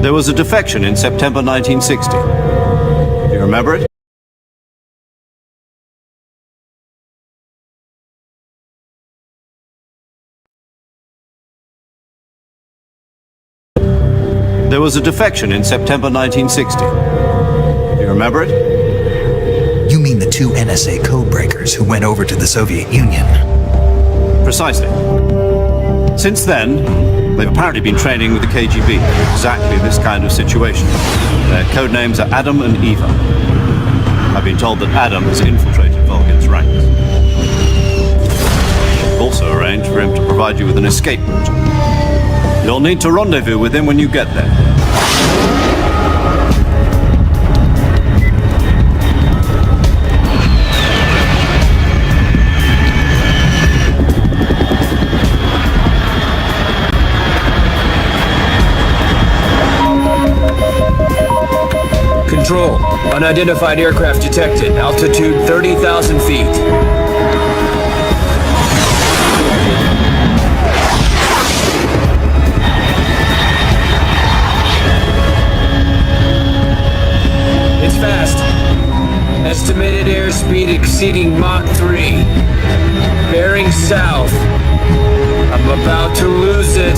There was a defection in September 1960. Do you remember it? There was a defection in September 1960. Do you remember it? You mean the two NSA codebreakers who went over to the Soviet Union? Precisely. Since then, they've apparently been training with the KGB for exactly this kind of situation. Their code names are Adam and Eva. I've been told that Adam has infiltrated Volgin's ranks. Also arranged for him to provide you with an escape route. You'll need to rendezvous with him when you get there. Control. Unidentified aircraft detected. Altitude 30,000 feet. It's fast. Estimated airspeed exceeding Mach 3. Bearing south. I'm about to lose it.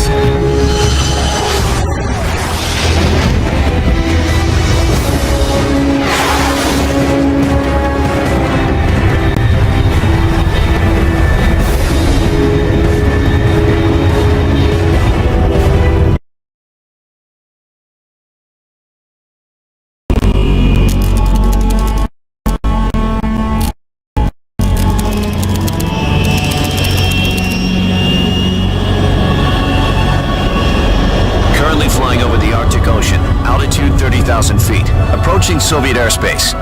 Approaching Soviet airspace.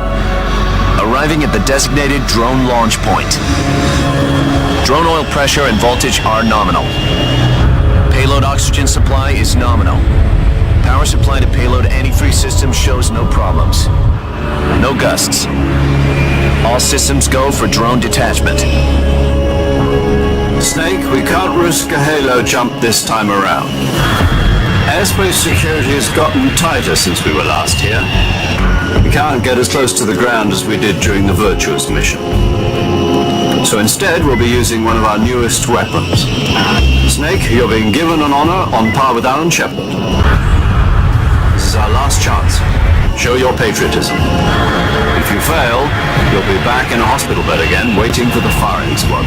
Arriving at the designated drone launch point. Drone oil pressure and voltage are nominal. Payload oxygen supply is nominal. Power supply to payload antifreeze system shows no problems. No gusts. All systems go for drone detachment. Snake, we can't risk a halo jump this time around. Airspace security has gotten tighter since we were last here. We can't get as close to the ground as we did during the Virtuous mission. So instead, we'll be using one of our newest weapons. Snake, you're being given an honor on par with Alan Shepard. This is our last chance. Show your patriotism. If you fail, you'll be back in a hospital bed again, waiting for the firing squad.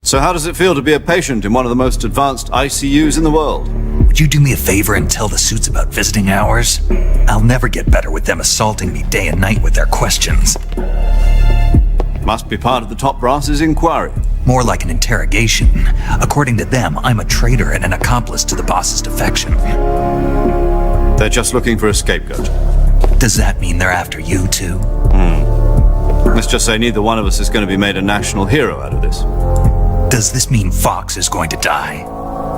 So how does it feel to be a patient in one of the most advanced ICUs in the world? Would you do me a favor and tell the suits about visiting hours? I'll never get better with them assaulting me day and night with their questions. Must be part of the top brass's inquiry. More like an interrogation. According to them, I'm a traitor and an accomplice to the boss's defection. They're just looking for a scapegoat. Does that mean they're after you too? Let's just say neither one of us is going to be made a national hero out of this. Does this mean Fox is going to die?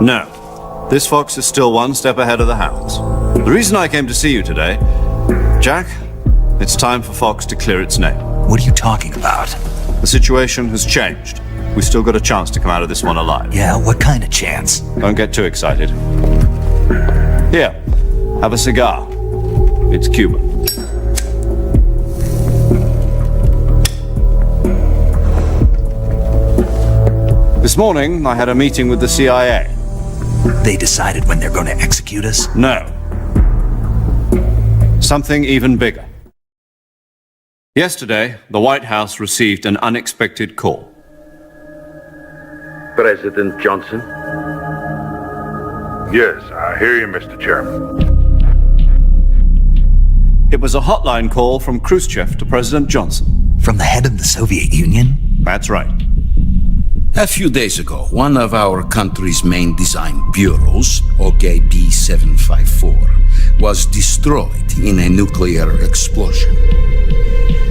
No. This fox is still one step ahead of the hounds. The reason I came to see you today, Jack, it's time for Fox to clear its name. What are you talking about? The situation has changed. We've still got a chance to come out of this one alive. Yeah, what kind of chance? Don't get too excited. Here, have a cigar. It's Cuban. This morning, I had a meeting with the CIA. They decided when they're going to execute us? No. Something even bigger. Yesterday, the White House received an unexpected call. President Johnson? Yes, I hear you, Mr. Chairman. It was a hotline call from Khrushchev to President Johnson. From the head of the Soviet Union? That's right. A few days ago, one of our country's main design bureaus, OKB 754, was destroyed in a nuclear explosion.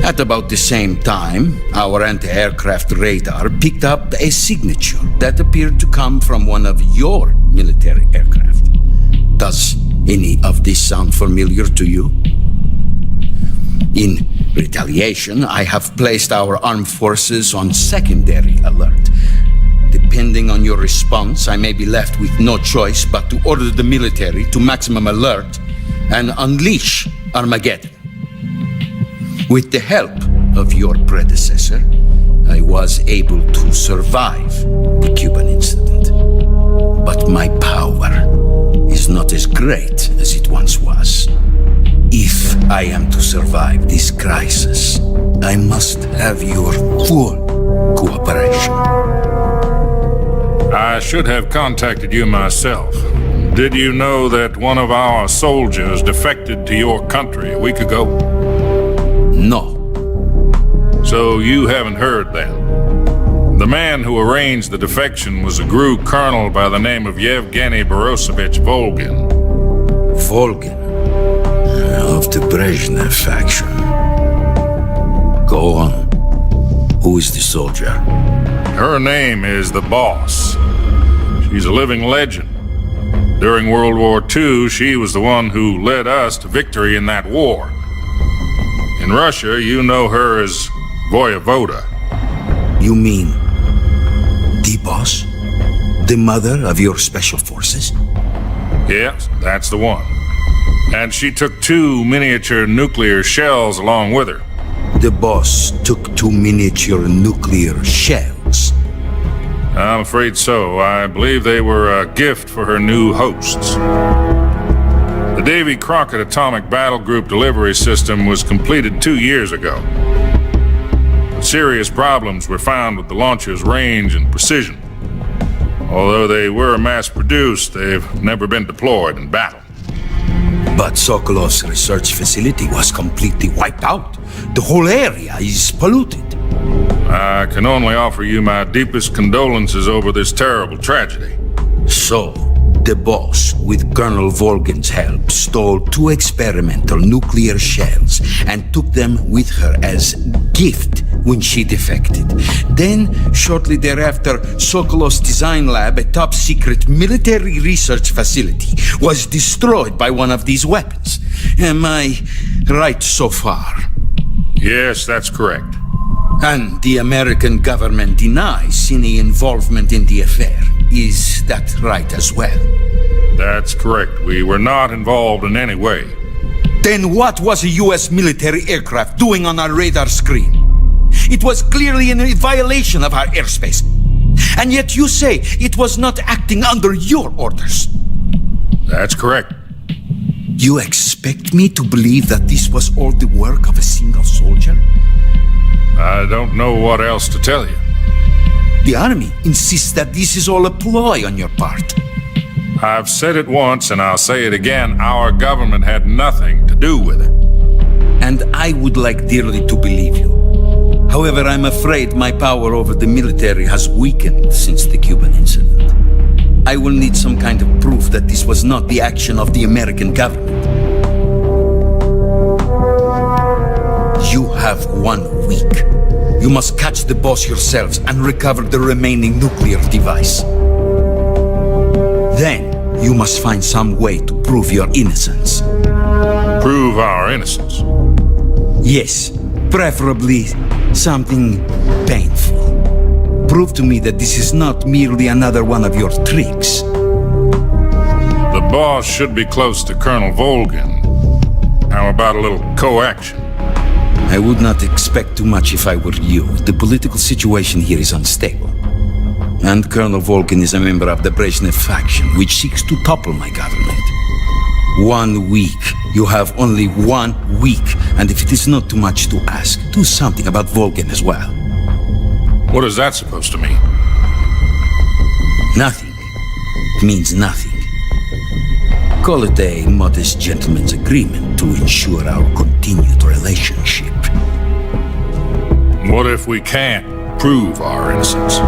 At about the same time, our anti-aircraft radar picked up a signature that appeared to come from one of your military aircraft. Does any of this sound familiar to you? In retaliation, I have placed our armed forces on secondary alert. The depending on your response, I may be left with no choice but to order the military to maximum alert and unleash Armageddon. With the help of your predecessor, I was able to survive the Cuban incident. But my power is not as great as it once was. If I am to survive this crisis, I must have your full cooperation. I should have contacted you myself. Did you know that one of our soldiers defected to your country a week ago? No. So you haven't heard then. The man who arranged the defection was a GRU colonel by the name of Yevgeny Borosovich Volgin. Volgin. Of the Brezhnev faction. Go on. Who is the soldier? Her name is the Boss. She's a living legend. During World War II, she was the one who led us to victory in that war. In Russia, you know her as Voyevoda. You mean the boss? The mother of your special forces? Yes, that's the one. And she took 2 miniature nuclear shells along with her. The boss took 2 miniature nuclear shells. I'm afraid so. I believe they were a gift for her new hosts. The Davy Crockett Atomic Battle Group delivery system was completed 2 years ago. Serious problems were found with the launcher's range and precision. Although they were mass-produced, they've never been deployed in battle. But Sokolov's research facility was completely wiped out. The whole area is polluted. I can only offer you my deepest condolences over this terrible tragedy. So, the boss, with Colonel Volgin's help, stole 2 experimental nuclear shells and took them with her as gift when she defected. Then, shortly thereafter, Sokolov's design lab, a top-secret military research facility, was destroyed by one of these weapons. Am I right so far? Yes, that's correct. And the American government denies any involvement in the affair. Is that right as well? That's correct. We were not involved in any way. Then what was a U.S. military aircraft doing on our radar screen? It was clearly in violation of our airspace. And yet you say it was not acting under your orders. That's correct. You expect me to believe that this was all the work of a single soldier? I don't know what else to tell you. The army insists that this is all a ploy on your part. I've said it once and I'll say it again. Our government had nothing to do with it. And I would like dearly to believe you. However, I'm afraid my power over the military has weakened since the Cuban incident. I will need some kind of proof that this was not the action of the American government. You have 1 week. You must catch the boss yourselves and recover the remaining nuclear device. Then, you must find some way to prove your innocence. Prove our innocence. Yes, preferably something painful. Prove to me that this is not merely another one of your tricks. The boss should be close to Colonel Volgin. How about a little co-action? I would not expect too much if I were you. The political situation here is unstable. And Colonel Volgin is a member of the Brezhnev faction, which seeks to topple my government. 1 week. You have only 1 week. And if it is not too much to ask, do something about Volgin as well. What is that supposed to mean? Nothing. It means nothing. Call it a modest gentleman's agreement to ensure our continued relationship. What if we can't prove our innocence?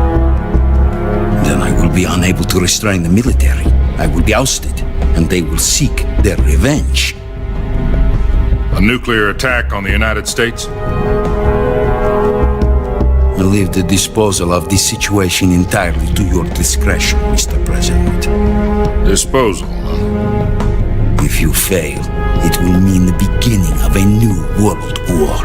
Then I will be unable to restrain the military. I will be ousted, and they will seek their revenge. A nuclear attack on the United States? I leave the disposal of this situation entirely to your discretion, Mr. President. Disposal, huh? If you fail, it will mean the beginning of a new world war.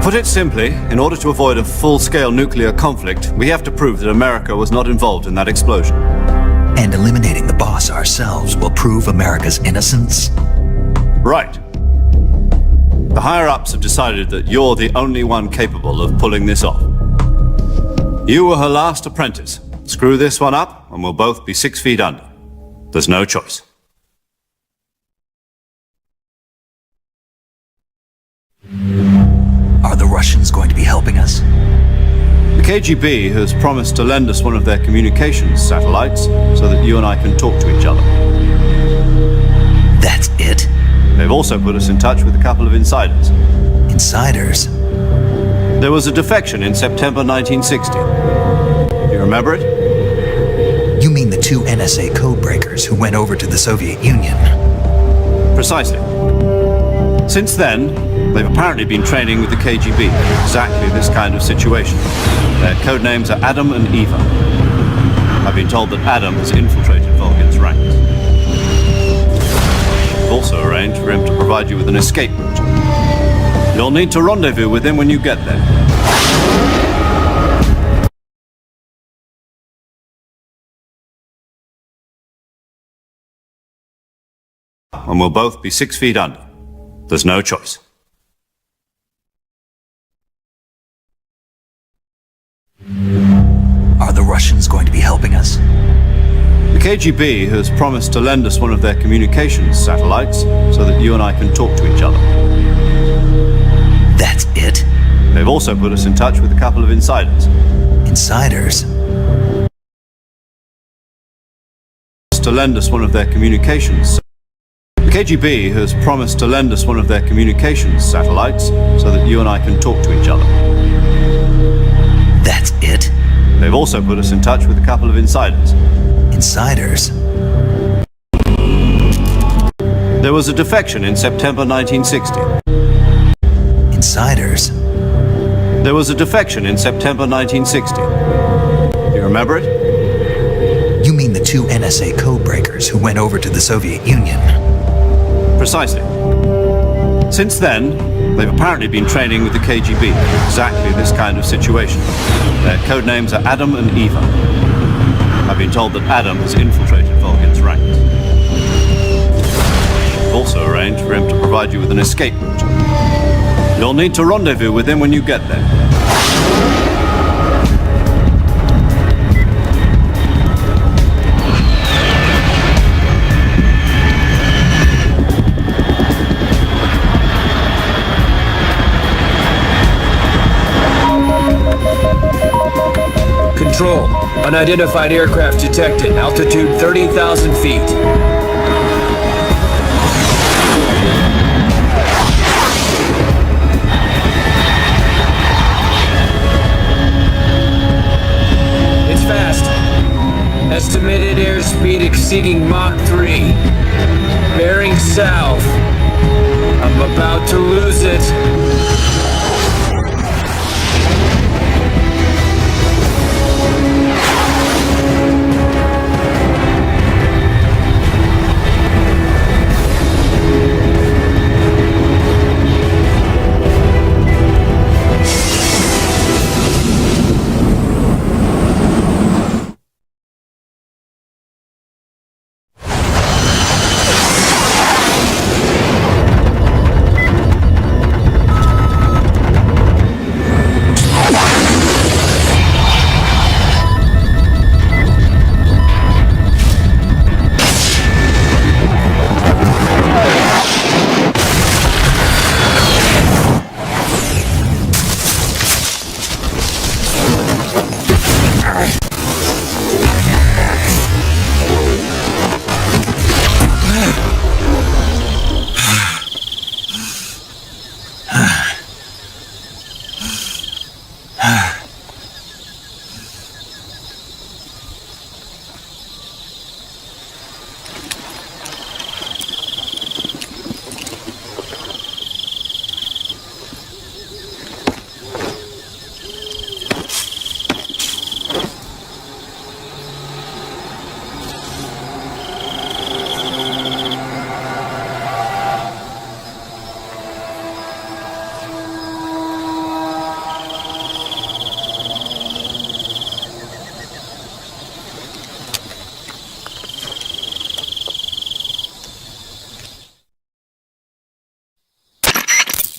Put it simply, in order to avoid a full-scale nuclear conflict, we have to prove that America was not involved in that explosion. And eliminating the boss ourselves will prove America's innocence? Right. The higher-ups have decided that you're the only one capable of pulling this off. You were her last apprentice. Screw this one up, and we'll both be 6 feet under. There's no choice. Are the Russians going to be helping us? The KGB has promised to lend us one of their communications satellites so that you and I can talk to each other. That's it? They've also put us in touch with a couple of insiders. Insiders? There was a defection in September 1960. Do you remember it? You mean the 2 NSA codebreakers who went over to the Soviet Union? Precisely. Since then, they've apparently been training with the KGB for exactly this kind of situation. Their codenames are Adam and Eva. I've been told that Adam has infiltrated Volgin's ranks. We've also arranged for him to provide you with an escape route. You'll need to rendezvous with him when you get there. And we'll both be 6 feet under. There's no choice. Are the Russians going to be helping us? The KGB has promised to lend us one of their communications satellites so that you and I can talk to each other. That's it? They've also put us in touch with a couple of insiders. Insiders? To lend us one of their communications. The KGB has promised to lend us one of their communications satellites so that you and I can talk to each other. That's it? They've also put us in touch with a couple of insiders. Insiders? There was a defection in September 1960. Insiders? There was a defection in September 1960. Do you remember it? You mean the 2 NSA codebreakers who went over to the Soviet Union? Precisely. Since then, they've apparently been training with the KGB for exactly this kind of situation. Their codenames are Adam and Eva. I've been told that Adam has infiltrated Volgin's ranks. We've also arranged for him to provide you with an escape route. You'll need to rendezvous with him when you get there. Control. Unidentified aircraft detected. Altitude 30,000 feet. It's fast. Estimated airspeed exceeding Mach 3. Bearing south. I'm about to lose it.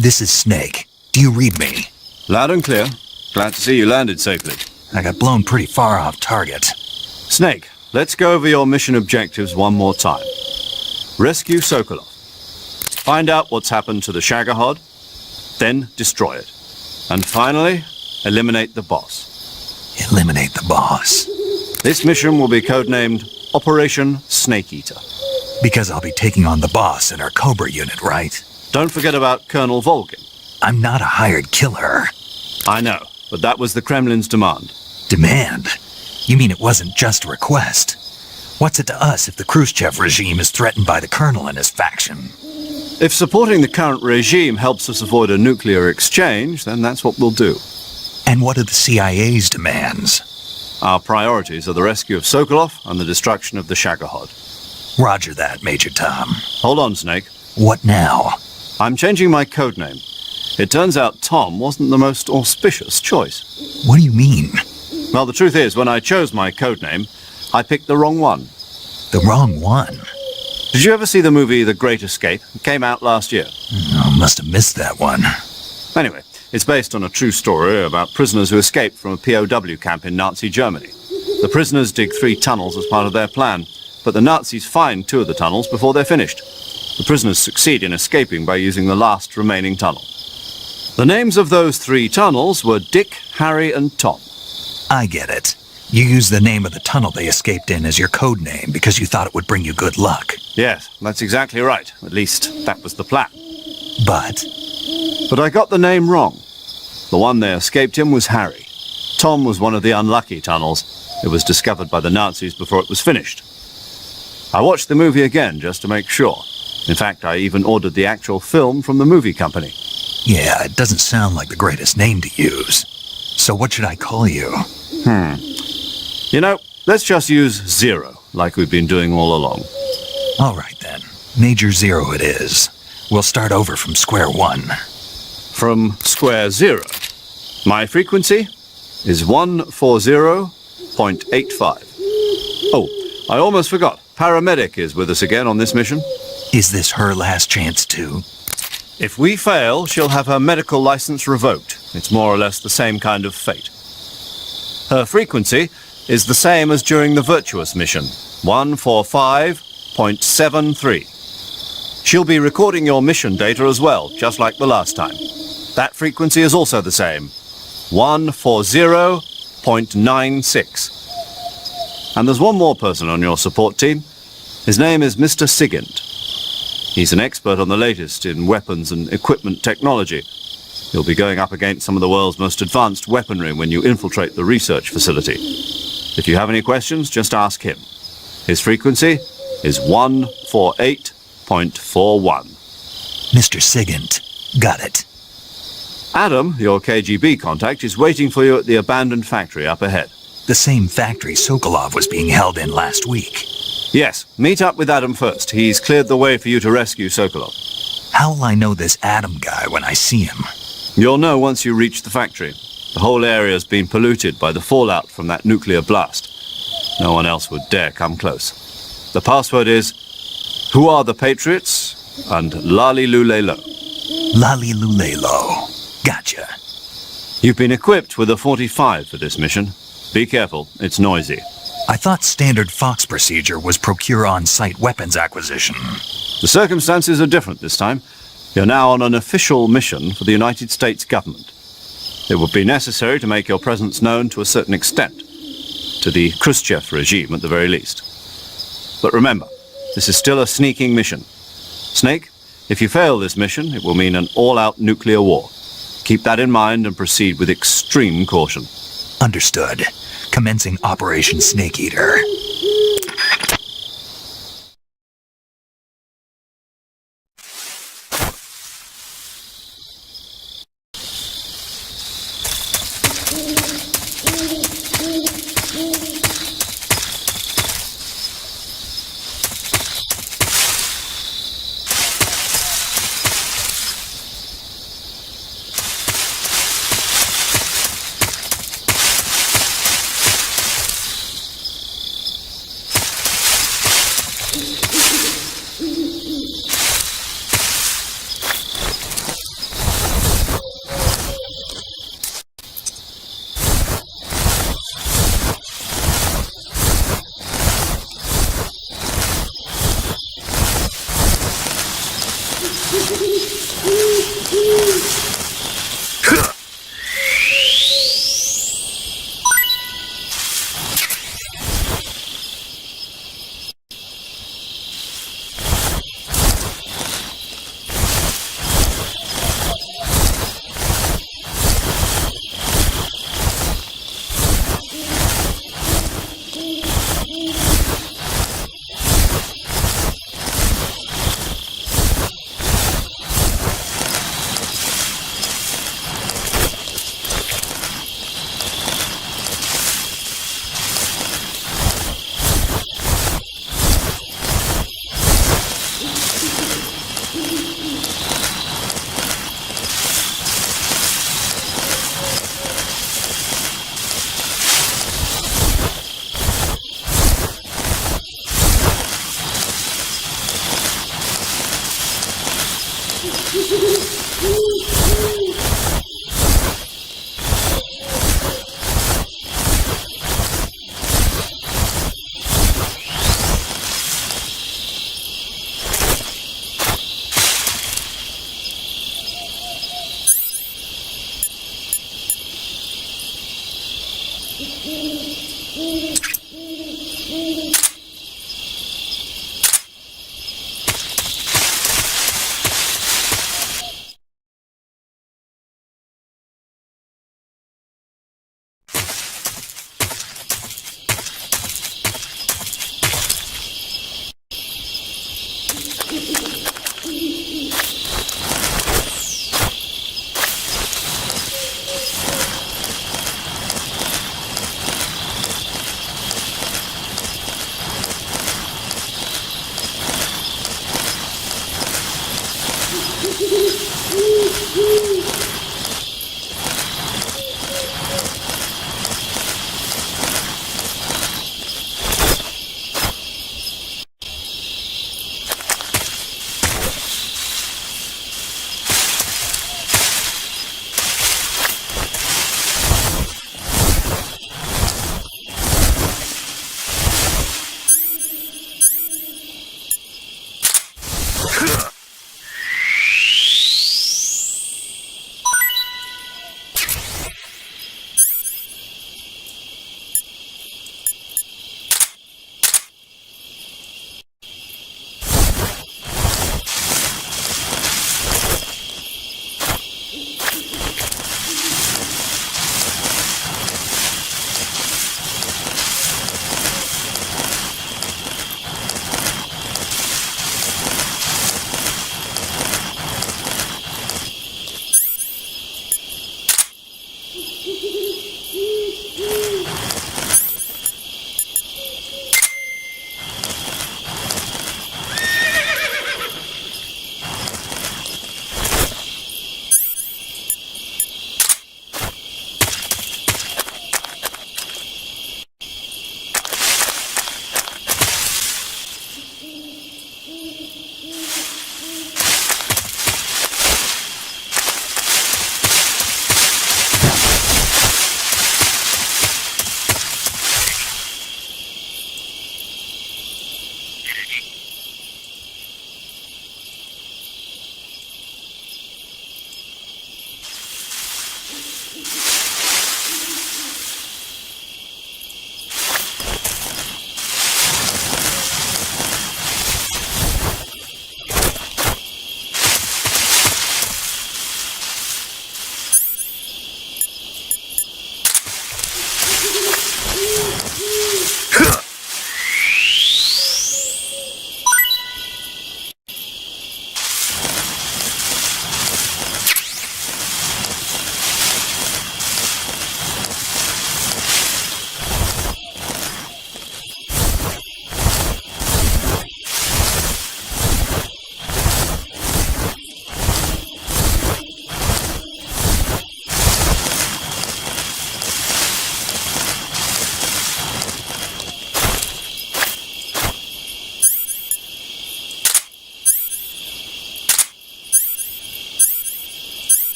This is Snake. Do you read me? Loud and clear. Glad to see you landed safely. I got blown pretty far off target. Snake, let's go over your mission objectives one more time. Rescue Sokolov. Find out what's happened to the Shagohod, then destroy it. And finally, eliminate the boss. Eliminate the boss. This mission will be codenamed Operation Snake Eater. Because I'll be taking on the boss in our Cobra unit, right? Don't forget about Colonel Volgin. I'm not a hired killer. I know, but that was the Kremlin's demand. Demand? You mean it wasn't just a request? What's it to us if the Khrushchev regime is threatened by the Colonel and his faction? If supporting the current regime helps us avoid a nuclear exchange, then that's what we'll do. And what are the CIA's demands? Our priorities are the rescue of Sokolov and the destruction of the Shagohod. Roger that, Major Tom. Hold on, Snake. What now? I'm changing my codename. It turns out Tom wasn't the most auspicious choice. What do you mean? Well, the truth is, when I chose my codename, I picked the wrong one. The wrong one? Did you ever see the movie The Great Escape? It came out last year. Oh, must have missed that one. Anyway, it's based on a true story about prisoners who escaped from a POW camp in Nazi Germany. The prisoners dig 3 tunnels as part of their plan, but the Nazis find 2 of the tunnels before they're finished. The prisoners succeed in escaping by using the last remaining tunnel. The names of those 3 tunnels were Dick, Harry, and Tom. I get it. You used the name of the tunnel they escaped in as your code name because you thought it would bring you good luck. Yes, that's exactly right. At least, that was the plan. But I got the name wrong. The one they escaped in was Harry. Tom was one of the unlucky tunnels. It was discovered by the Nazis before it was finished. I watched the movie again just to make sure. In fact, I even ordered the actual film from the movie company. yeah, it doesn't sound like the greatest name to use. So what should I call you? You know, let's just use Zero, like we've been doing all along. All right then. Major Zero it is. We'll start over from square one. From square zero. My frequency is 140.85. Oh, I almost forgot. Paramedic is with us again on this mission. Is this her last chance too? If we fail, she'll have her medical license revoked. It's more or less the same kind of fate. Her frequency is the same as during the Virtuous mission, 145.73. She'll be recording your mission data as well, just like the last time. That frequency is also the same, 140.96. And there's one more person on your support team. His name is Mr. Sigint. He's an expert on the latest in weapons and equipment technology. You'll be going up against some of the world's most advanced weaponry when you infiltrate the research facility. If you have any questions, just ask him. His frequency is 148.41. Mr. Sigint. Got it. Adam, your KGB contact, is waiting for you at the abandoned factory up ahead. The same factory Sokolov was being held in last week. Yes, meet up with Adam first. He's cleared the way for you to rescue Sokolov. How will I know this Adam guy when I see him? You'll know once you reach the factory. The whole area's been polluted by the fallout from that nuclear blast. No one else would dare come close. The password is, "Who are the Patriots?" and "Lali Lulelo." Lali Lulelo. Gotcha. You've been equipped with a 45 for this mission. Be careful, it's noisy. I thought standard Fox procedure was procure on-site weapons acquisition. The circumstances are different this time. You're now on an official mission for the United States government. It would be necessary to make your presence known to a certain extent, to the Khrushchev regime at the very least. But remember, this is still a sneaking mission. Snake, if you fail this mission, it will mean an all-out nuclear war. Keep that in mind and proceed with extreme caution. Understood. Commencing Operation Snake Eater.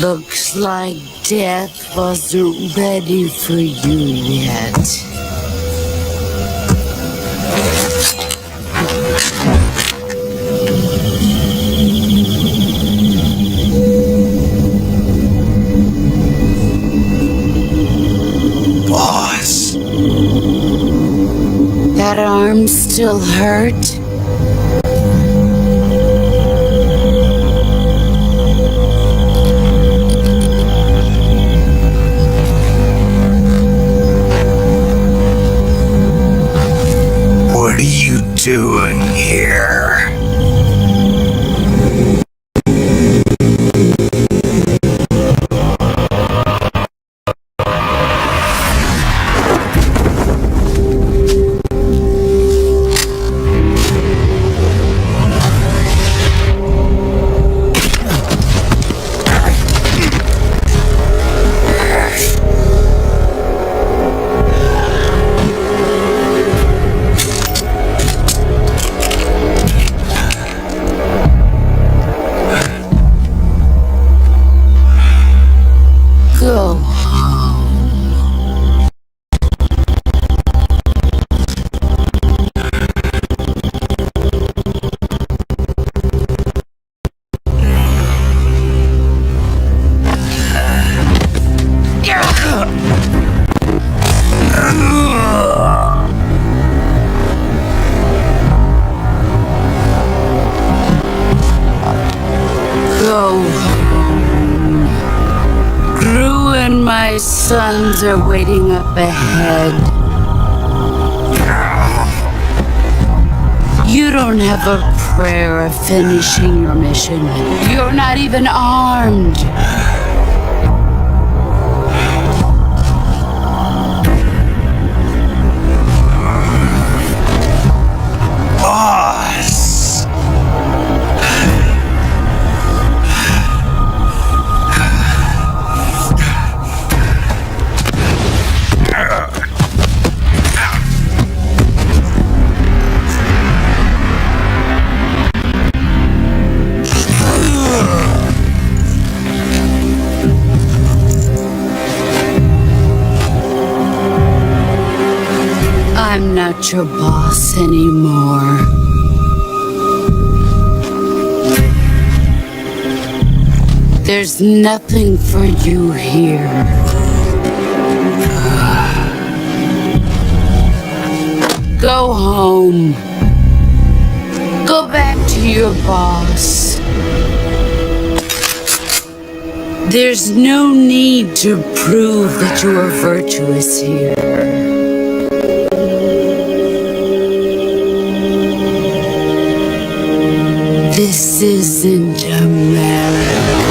Looks like death wasn't ready for you yet. Boss. That arm still hurt? What are you doing here? Go home. Go home. Gru and my sons are waiting up ahead. You don't have a prayer of finishing your mission. You're not even armed. Boss. I'm not your boss anymore. There's nothing for you here. Go home. Go back to your boss. There's no need to prove that you are virtuous here. This isn't America.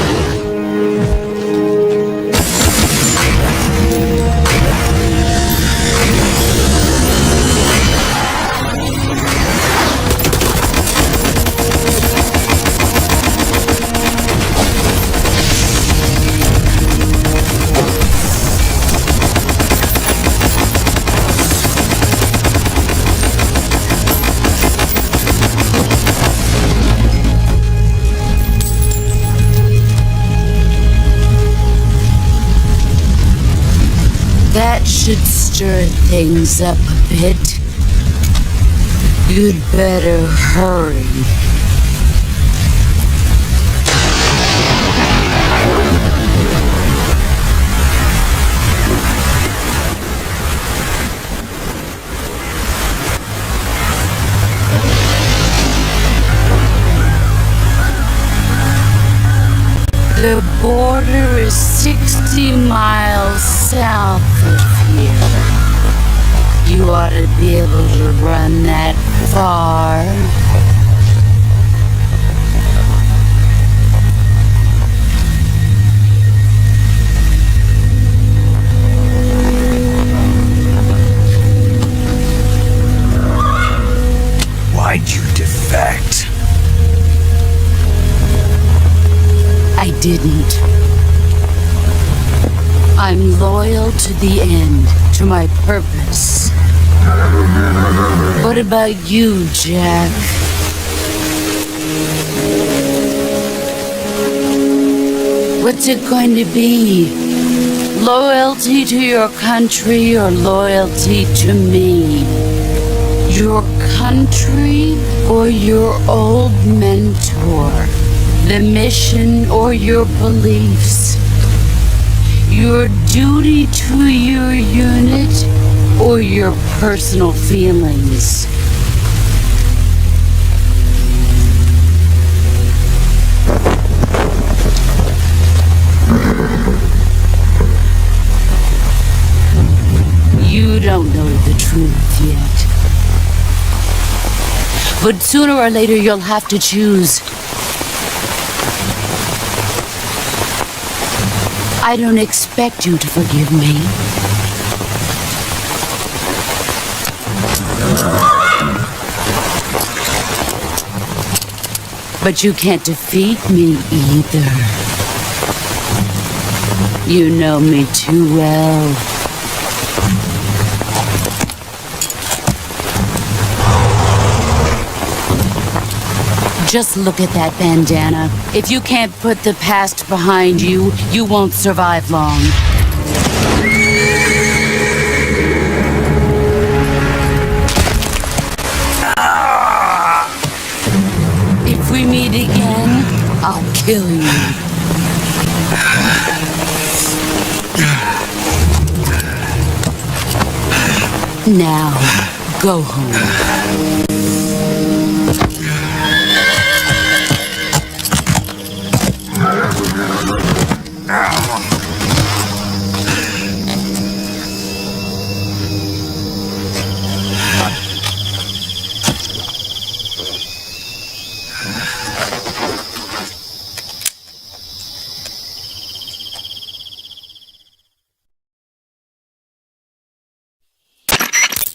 That should stir things up a bit. You'd better hurry. The border is 60 miles south of here. You ought to be able to run that far. Why'd you defect? I didn't. I'm loyal to the end, to my purpose. What about you, Jack? What's it going to be? Loyalty to your country or loyalty to me? Your country or your old mentor? The mission or your beliefs? Your duty to your unit or your personal feelings? You don't know the truth yet. But sooner or later you'll have to choose. I don't expect you to forgive me. But you can't defeat me either. You know me too well. Just look at that bandana. If you can't put the past behind you, you won't survive long. If we meet again, I'll kill you. Now, go home.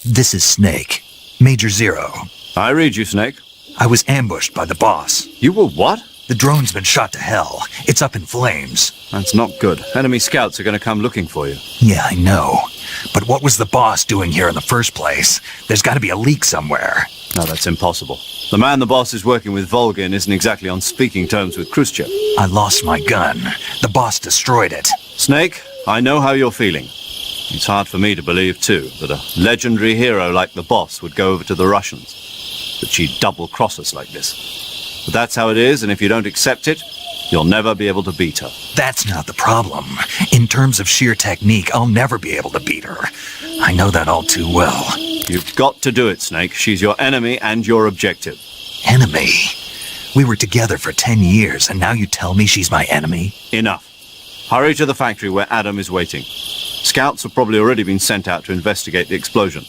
This is Snake. Major Zero. I read you, Snake. I was ambushed by the boss. You were what? The drone's been shot to hell. It's up in flames. That's not good. Enemy scouts are going to come looking for you. Yeah, I know. But what was the boss doing here in the first place? There's got to be a leak somewhere. No, that's impossible. The man the boss is working with, Volgin, isn't exactly on speaking terms with Khrushchev. I lost my gun. The boss destroyed it. Snake, I know how you're feeling. It's hard for me to believe, too, that a legendary hero like the boss would go over to the Russians. That she'd double-cross us like this. But that's how it is, and if you don't accept it, you'll never be able to beat her. That's not the problem. In terms of sheer technique, I'll never be able to beat her. I know that all too well. You've got to do it, Snake. She's your enemy and your objective. Enemy? We were together for 10 years, and now you tell me she's my enemy? Enough. Hurry to the factory where Adam is waiting. Scouts have probably already been sent out to investigate the explosion.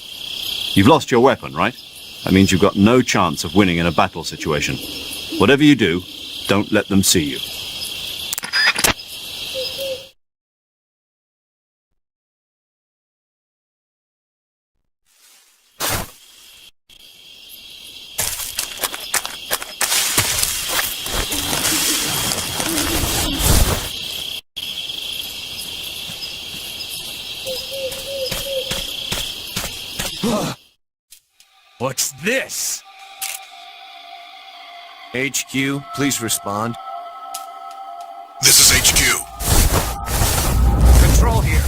You've lost your weapon, right? That means you've got no chance of winning in a battle situation. Whatever you do, don't let them see you. What's this? HQ, please respond. This is HQ. Control here.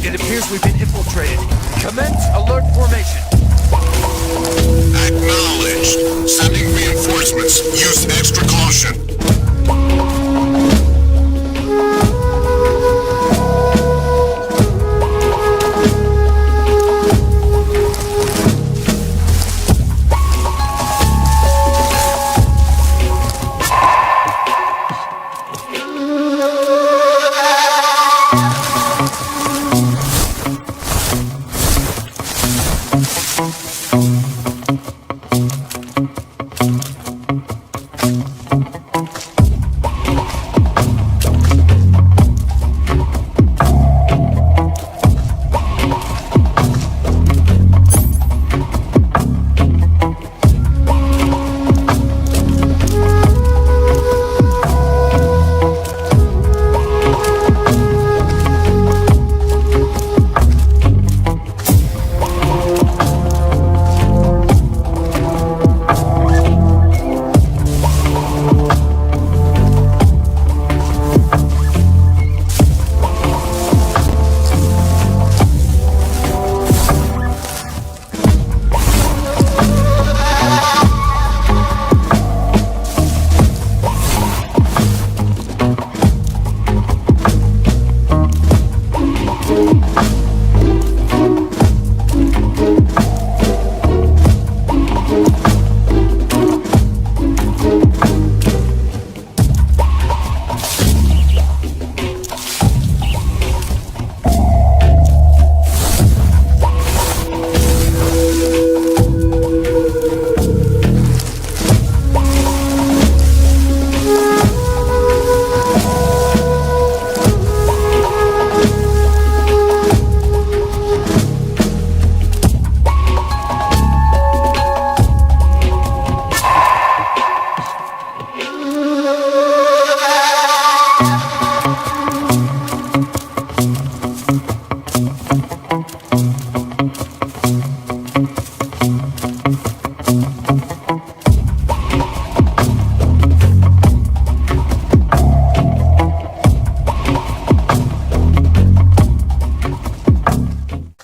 It appears we've been infiltrated. Commence alert formation. Acknowledged. Sending reinforcements. Use extra caution.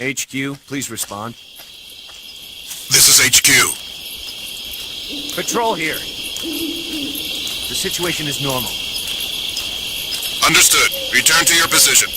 HQ, please respond. This is HQ. Patrol here. The situation is normal. Understood. Return to your position.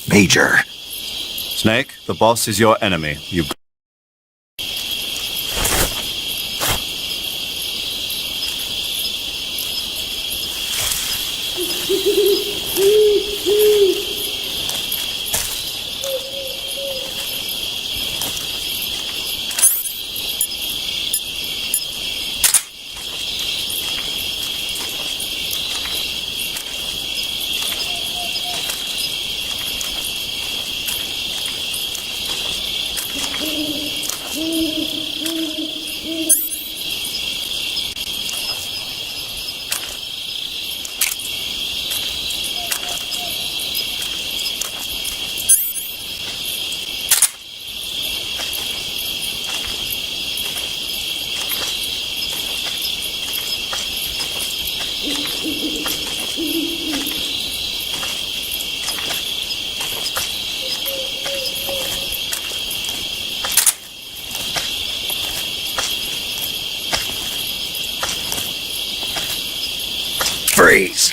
Major. Snake, the boss is your enemy. You... Freeze!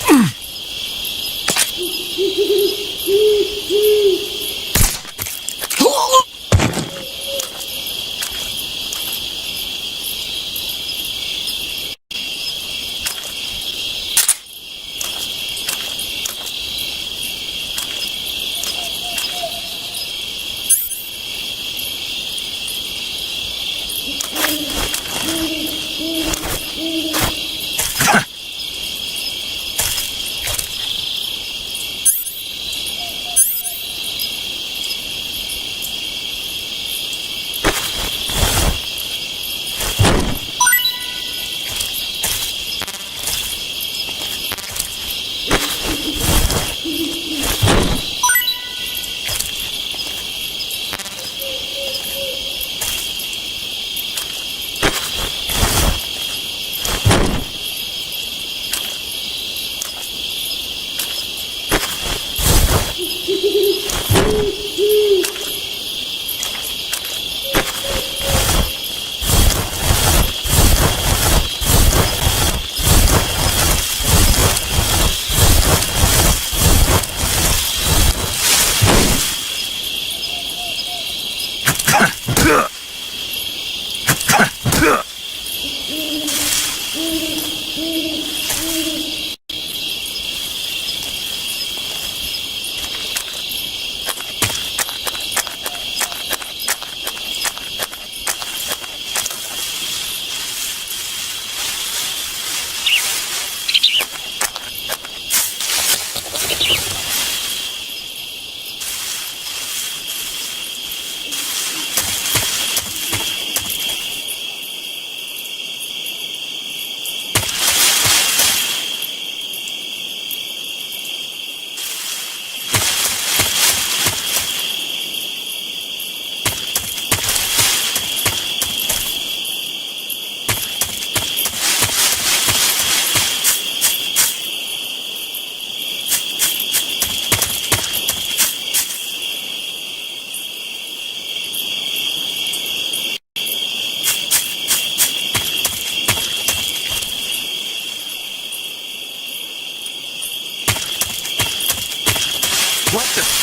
What the?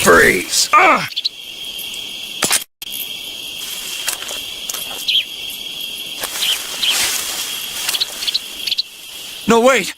Freeze! Ah! No, wait!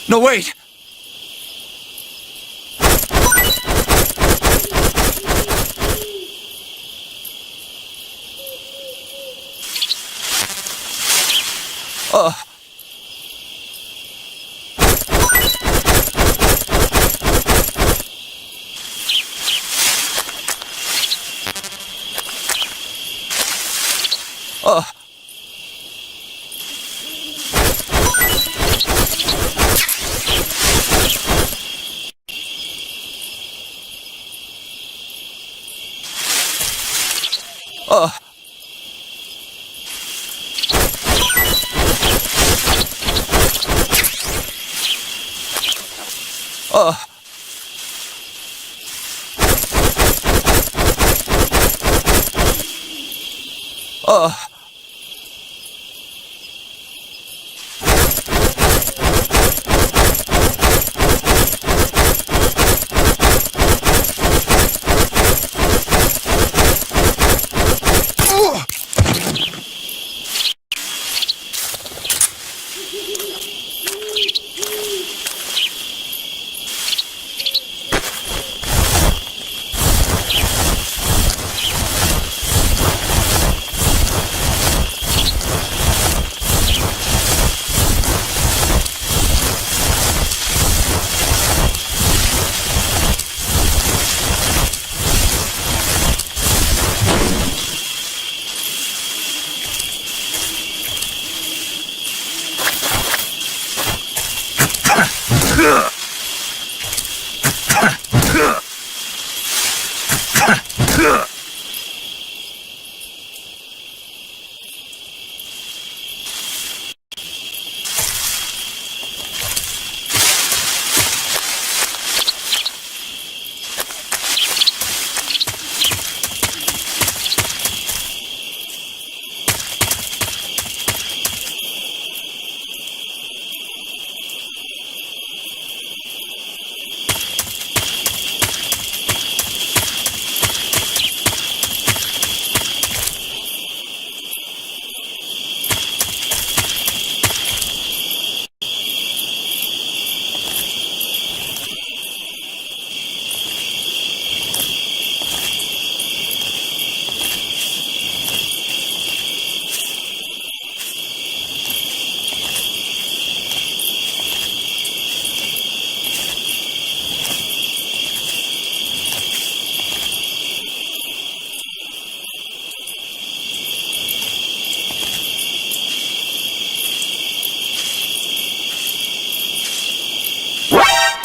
No, wait!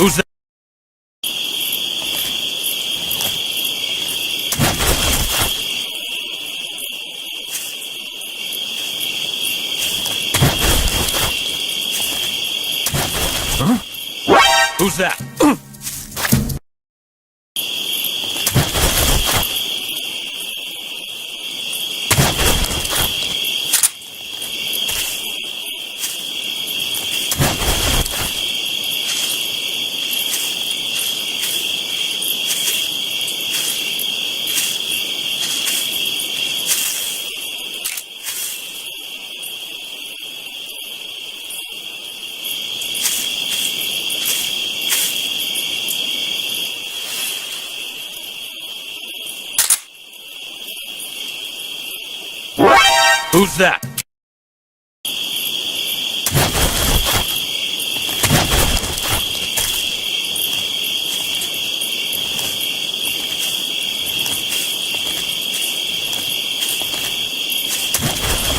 Who's that? Huh? Who's that? Who's that?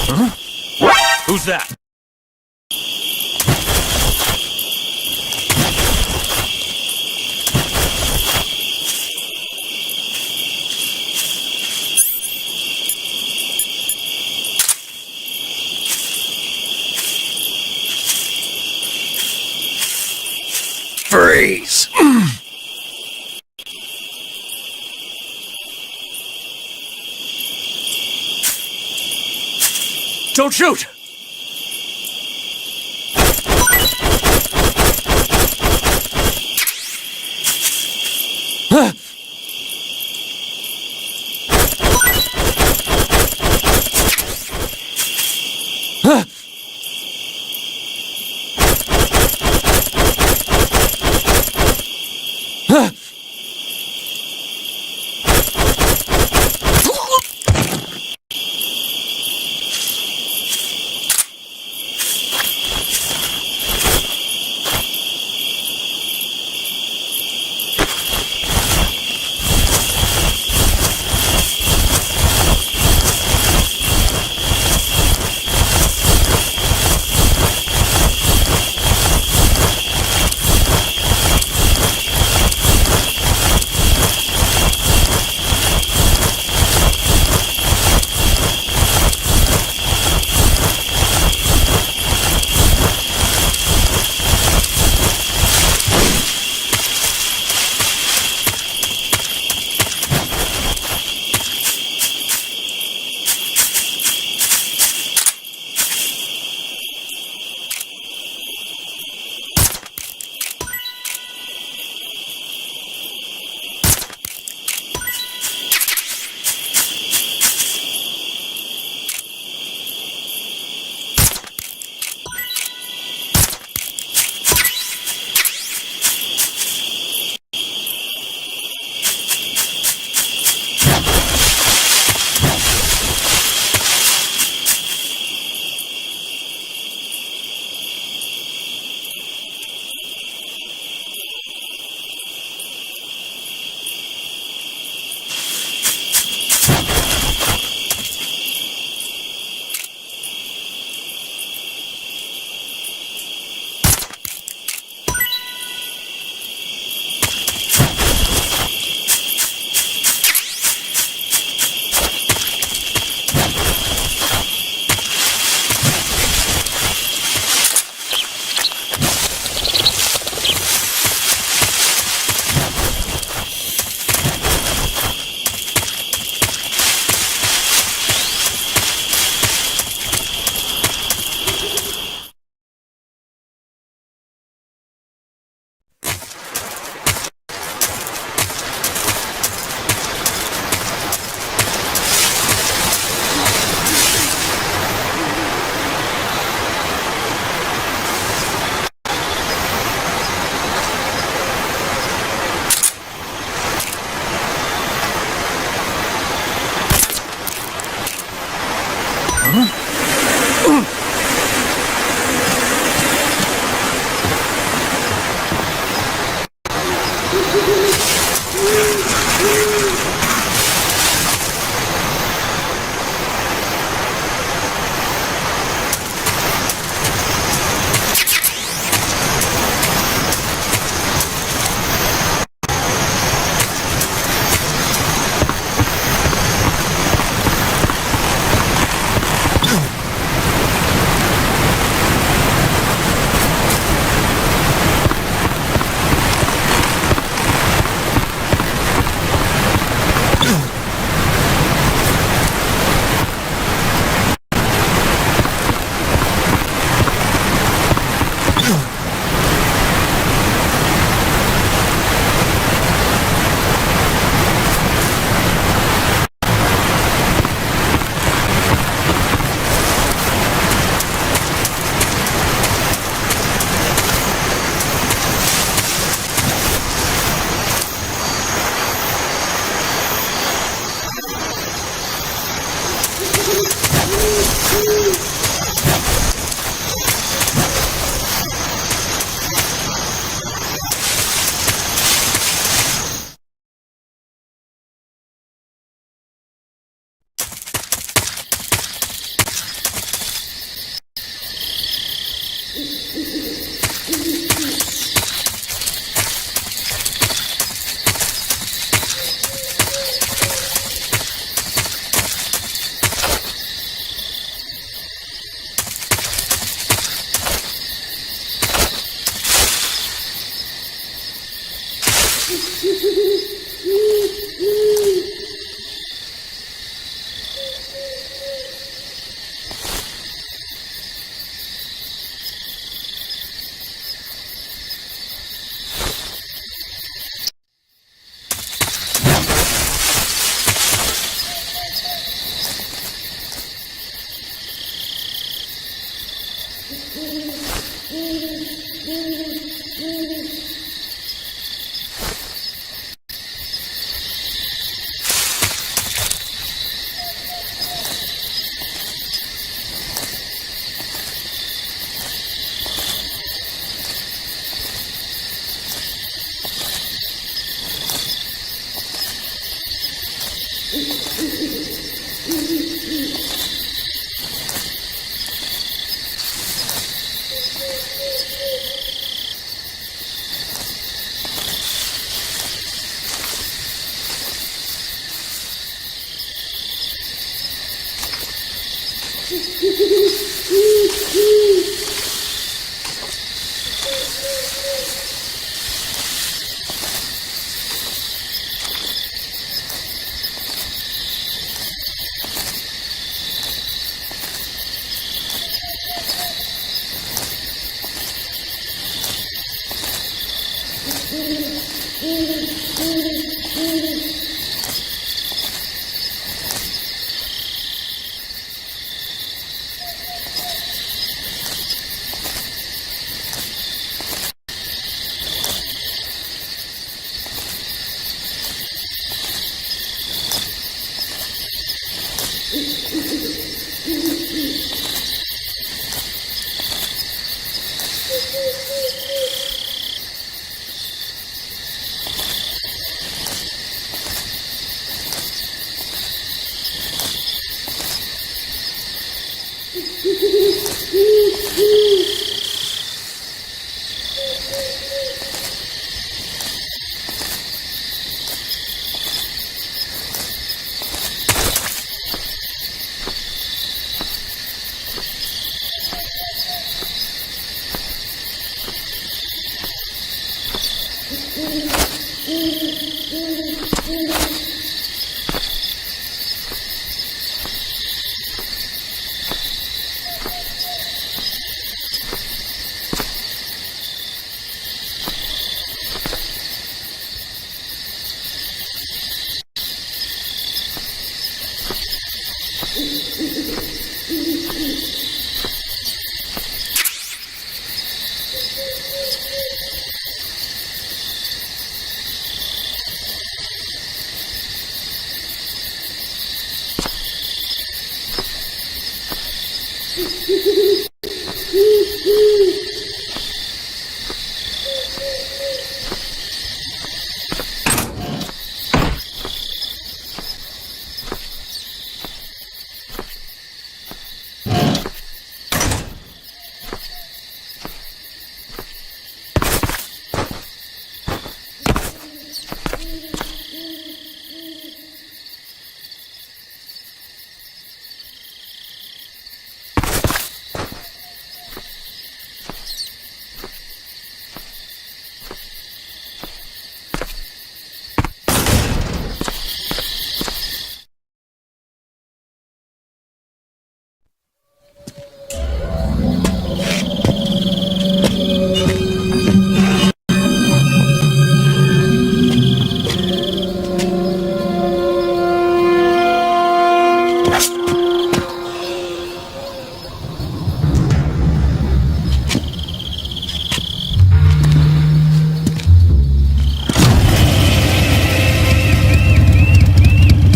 Huh? Who's that? Freeze! Don't shoot! Huh? Huh? Huh?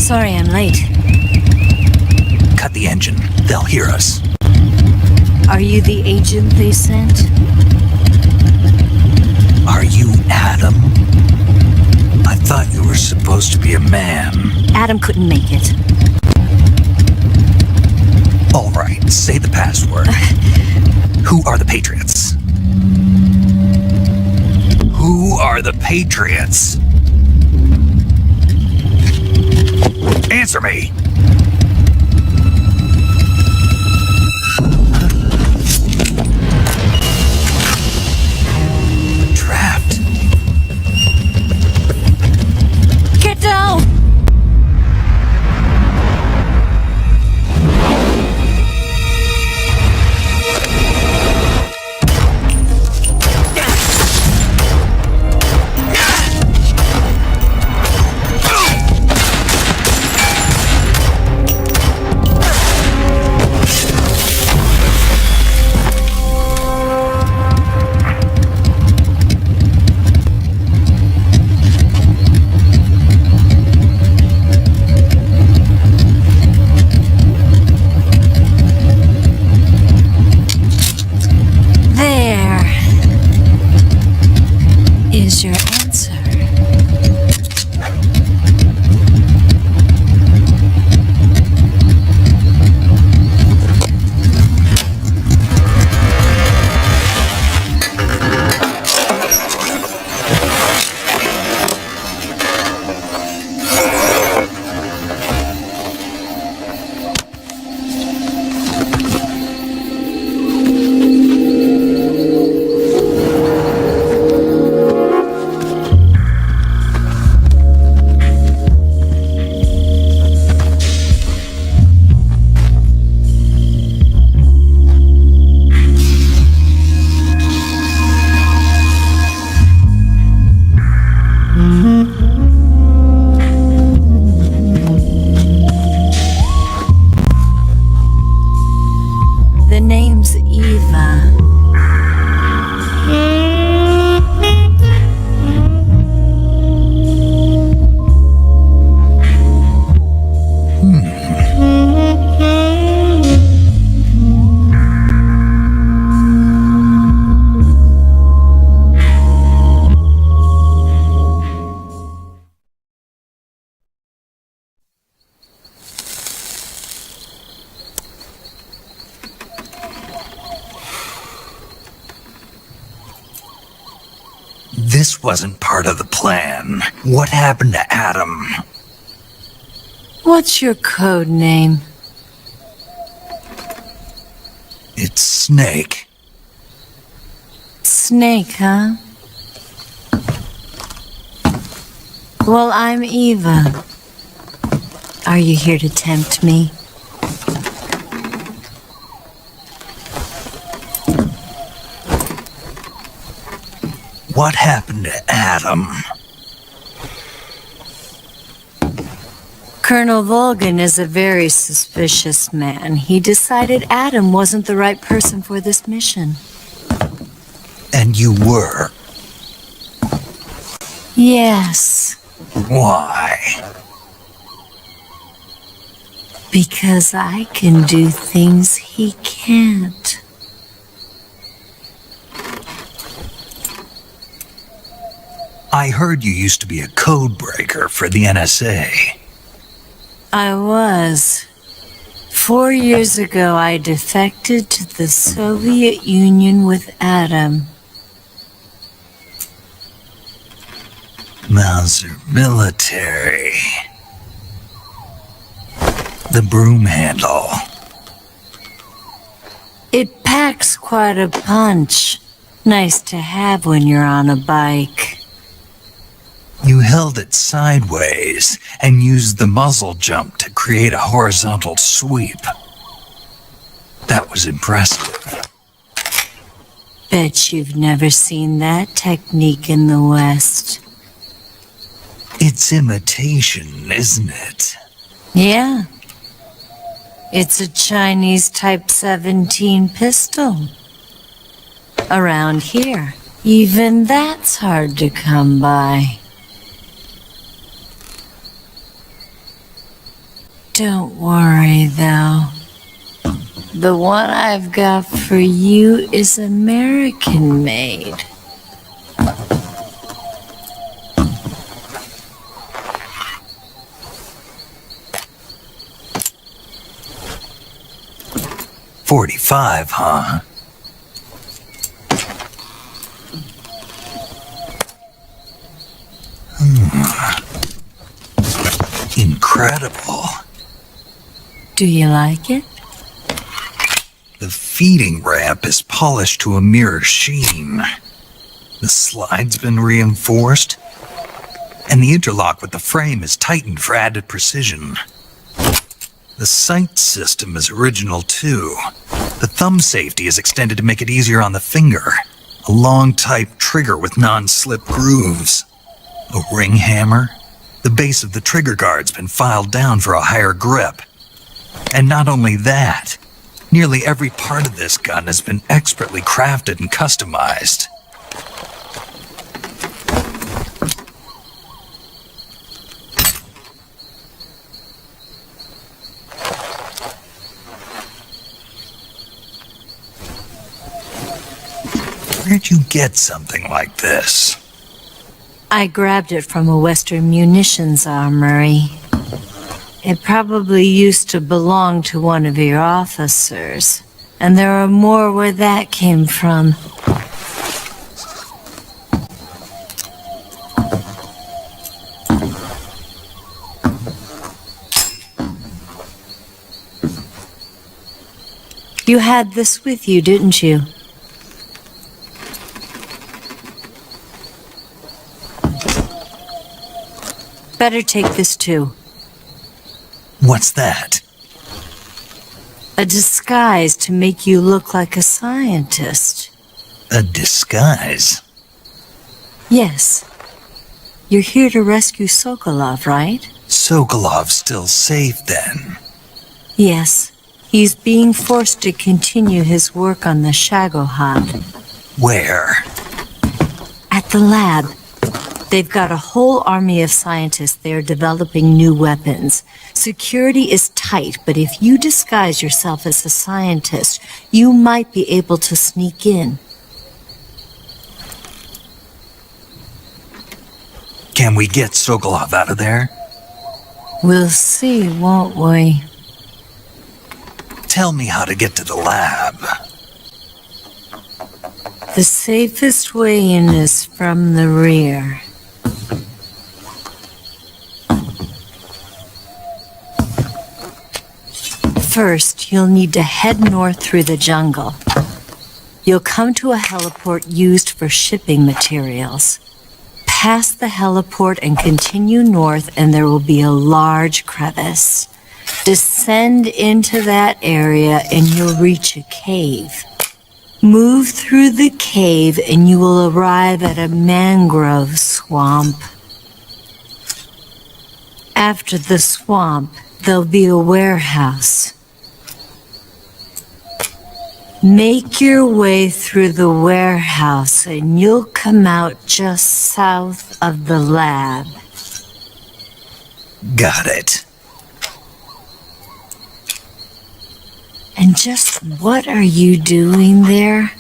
Sorry I'm late. Cut the engine. They'll hear us. Are you the agent they sent? Are you Adam? I thought you were supposed to be a man. Adam couldn't make it. All right, say the password. Who are the Patriots? are the Patriots? Answer me! Trapped. Get down! Is your answer. The name's Eva. This wasn't part of the plan. What happened to Adam? What's your code name? It's Snake. Snake, huh? Well, I'm Eva. Are you here to tempt me? What happened to Adam? Colonel Volgan is a very suspicious man. He decided Adam wasn't the right person for this mission. And you were? Yes. Why? Because I can do things he can't. I heard you used to be a code breaker for the NSA. I was. 4 years ago, I defected to the Soviet Union with Adam. Mauser military. The broom handle. It packs quite a punch. Nice to have when you're on a bike. You held it sideways and used the muzzle jump to create a horizontal sweep. That was impressive. Bet you've never seen that technique in the West. It's imitation, isn't it? Yeah. It's a Chinese Type 17 pistol. Around here, even that's hard to come by. Don't worry, though. The one I've got for you is American-made. .45, huh? Incredible. Do you like it? The feeding ramp is polished to a mirror sheen. The slide's been reinforced, and the interlock with the frame is tightened for added precision. The sight system is original too. The thumb safety is extended to make it easier on the finger. A long type trigger with non-slip grooves. A ring hammer. The base of the trigger guard's been filed down for a higher grip. And not only that, nearly every part of this gun has been expertly crafted and customized. Where'd you get something like this? I grabbed it from a Western munitions armory. It probably used to belong to one of your officers. And there are more where that came from. You had this with you, didn't you? Better take this too. What's that? A disguise to make you look like a scientist. A disguise? Yes. You're here to rescue Sokolov, right? Sokolov's still safe then? Yes. He's being forced to continue his work on the Shagohod. Where? At the lab. They've got a whole army of scientists there developing new weapons. Security is tight, but if you disguise yourself as a scientist, you might be able to sneak in. Can we get Sokolov out of there? We'll see, won't we? Tell me how to get to the lab. The safest way in is from the rear. First, you'll need to head north through the jungle. You'll come to a heliport used for shipping materials. Pass the heliport and continue north, and there will be a large crevice. Descend into that area and you'll reach a cave. Move through the cave and you will arrive at a mangrove swamp. After the swamp, there'll be a warehouse. Make your way through the warehouse and you'll come out just south of the lab. Got it. And just what are you doing there?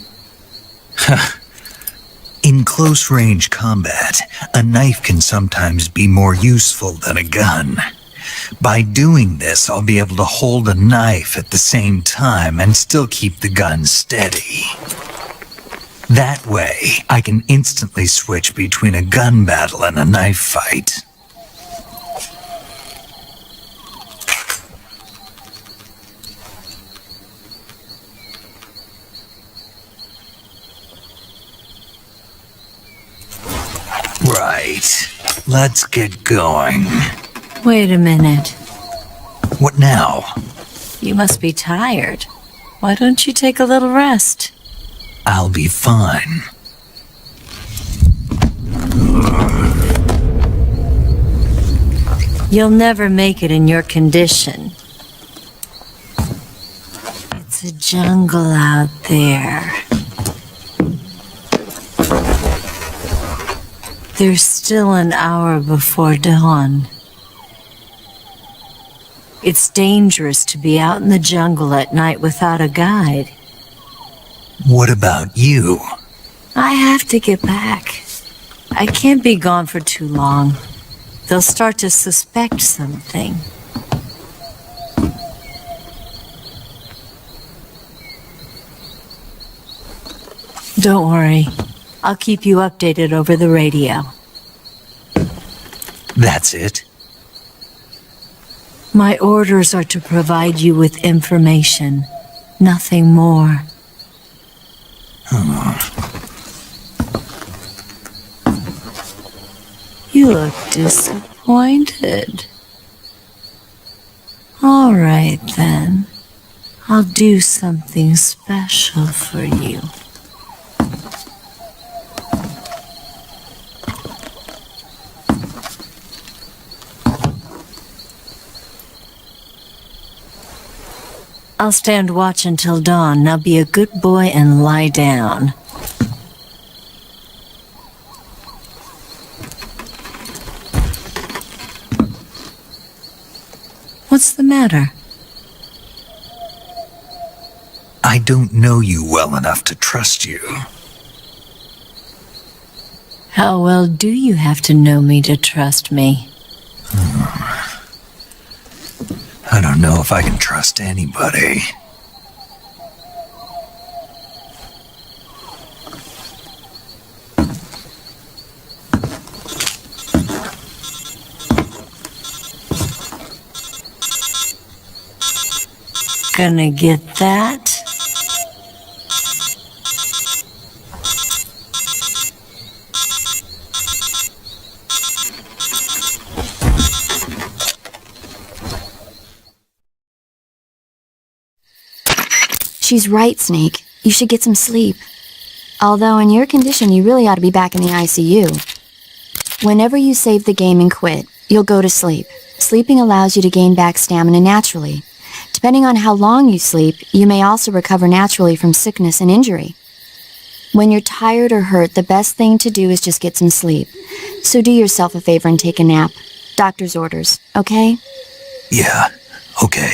In close-range combat, a knife can sometimes be more useful than a gun. By doing this, I'll be able to hold a knife at the same time and still keep the gun steady. That way, I can instantly switch between a gun battle and a knife fight. Right. Let's get going. Wait a minute. What now? You must be tired. Why don't you take a little rest? I'll be fine. You'll never make it in your condition. It's a jungle out there. There's still an hour before dawn. It's dangerous to be out in the jungle at night without a guide. What about you? I have to get back. I can't be gone for too long. They'll start to suspect something. Don't worry. I'll keep you updated over the radio. That's it? My orders are to provide you with information, nothing more. You look disappointed. All right, then. I'll do something special for you. I'll stand watch until dawn. Now be a good boy and lie down. What's the matter? I don't know you well enough to trust you. How well do you have to know me to trust me? I don't know if I can trust anybody. Gonna get that? She's right, Snake. You should get some sleep. Although in your condition, you really ought to be back in the ICU. Whenever you save the game and quit, you'll go to sleep. Sleeping allows you to gain back stamina naturally. Depending on how long you sleep, you may also recover naturally from sickness and injury. When you're tired or hurt, the best thing to do is just get some sleep. So do yourself a favor and take a nap. Doctor's orders, okay? Yeah, okay.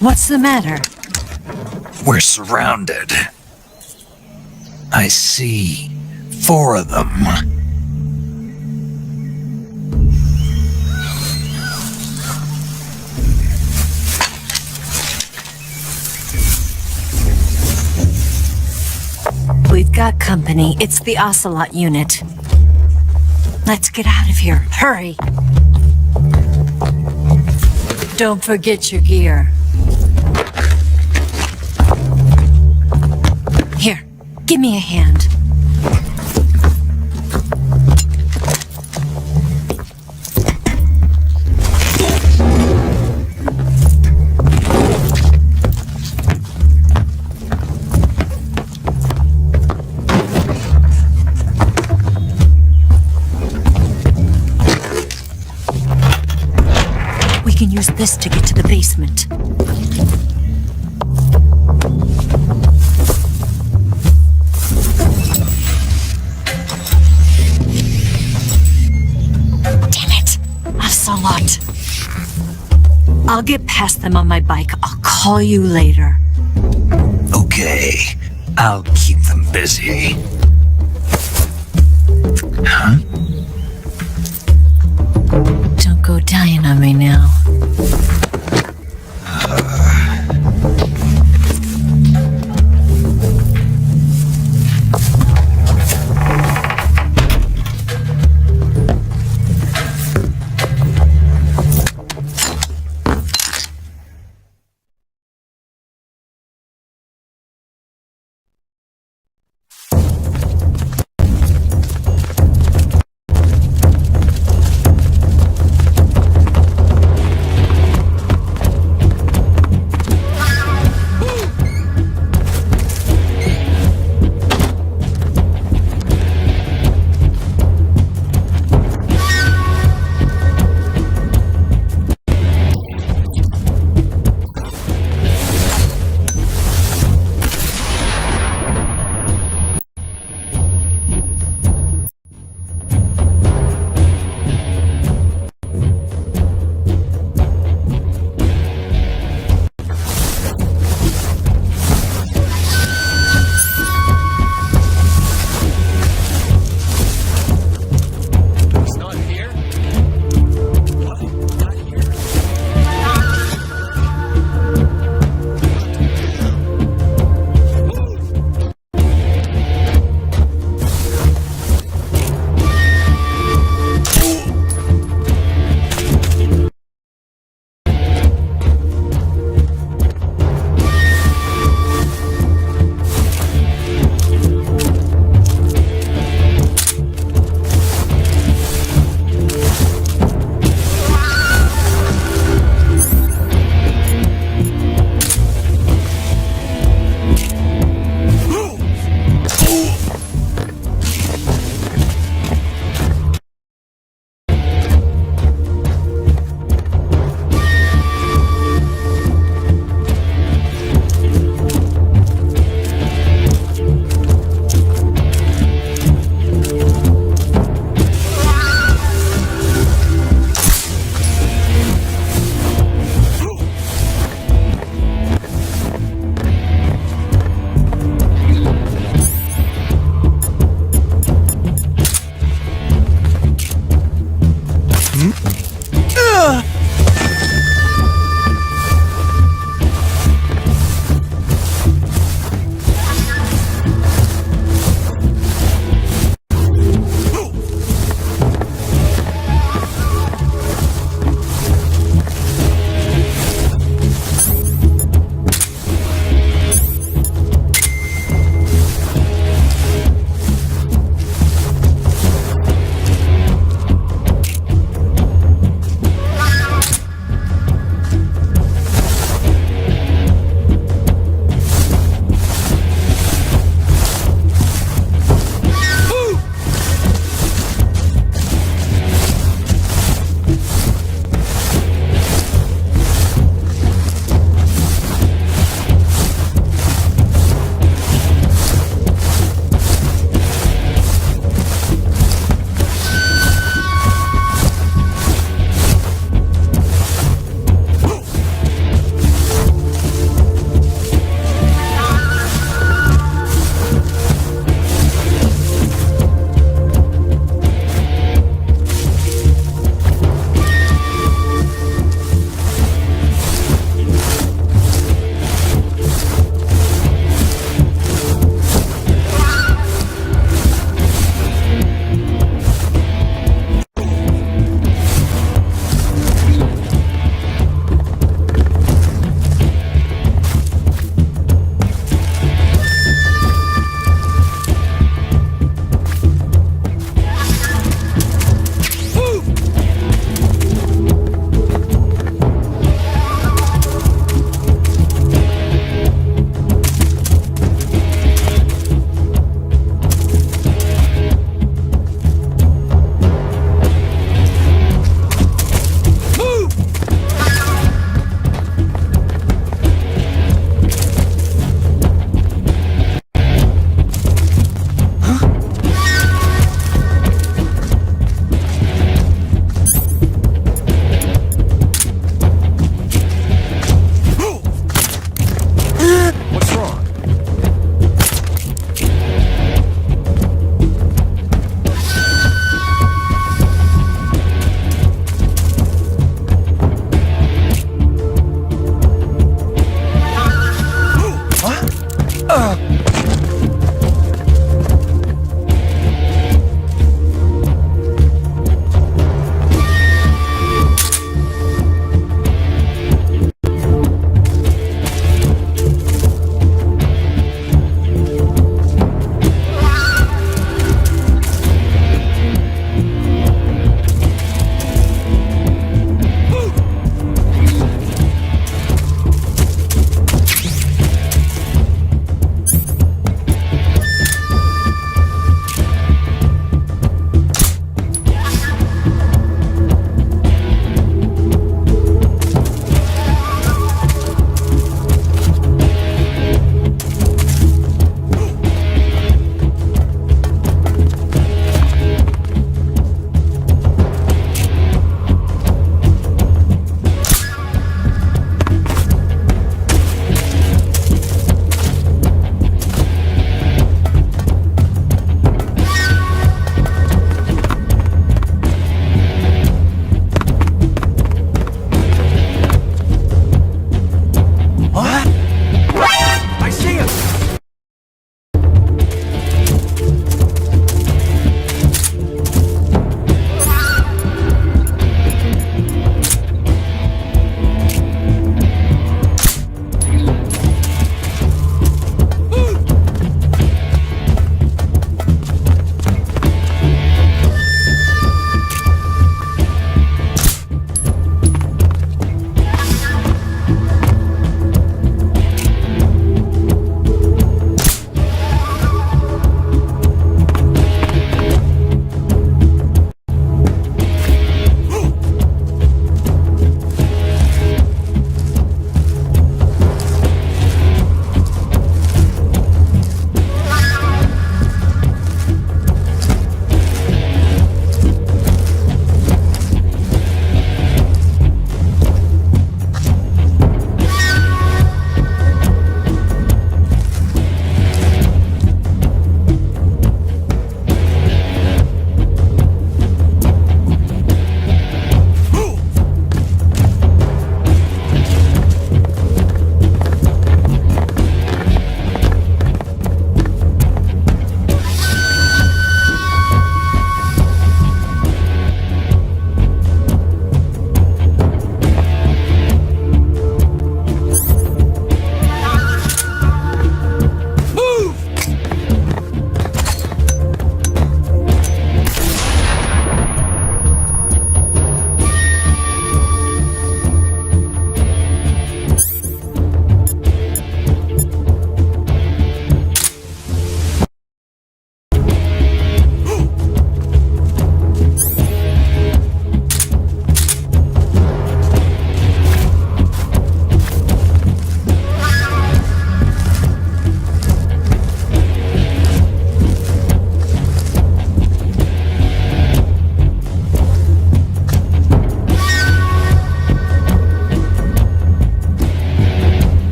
What's the matter? We're surrounded. I see 4 of them. We've got company. It's the Ocelot unit. Let's get out of here. Hurry! Don't forget your gear. Here, give me a hand. We can use this to get to the basement. I'll get past them on my bike. I'll call you later. Okay, I'll keep them busy. Huh? Don't go dying on me now.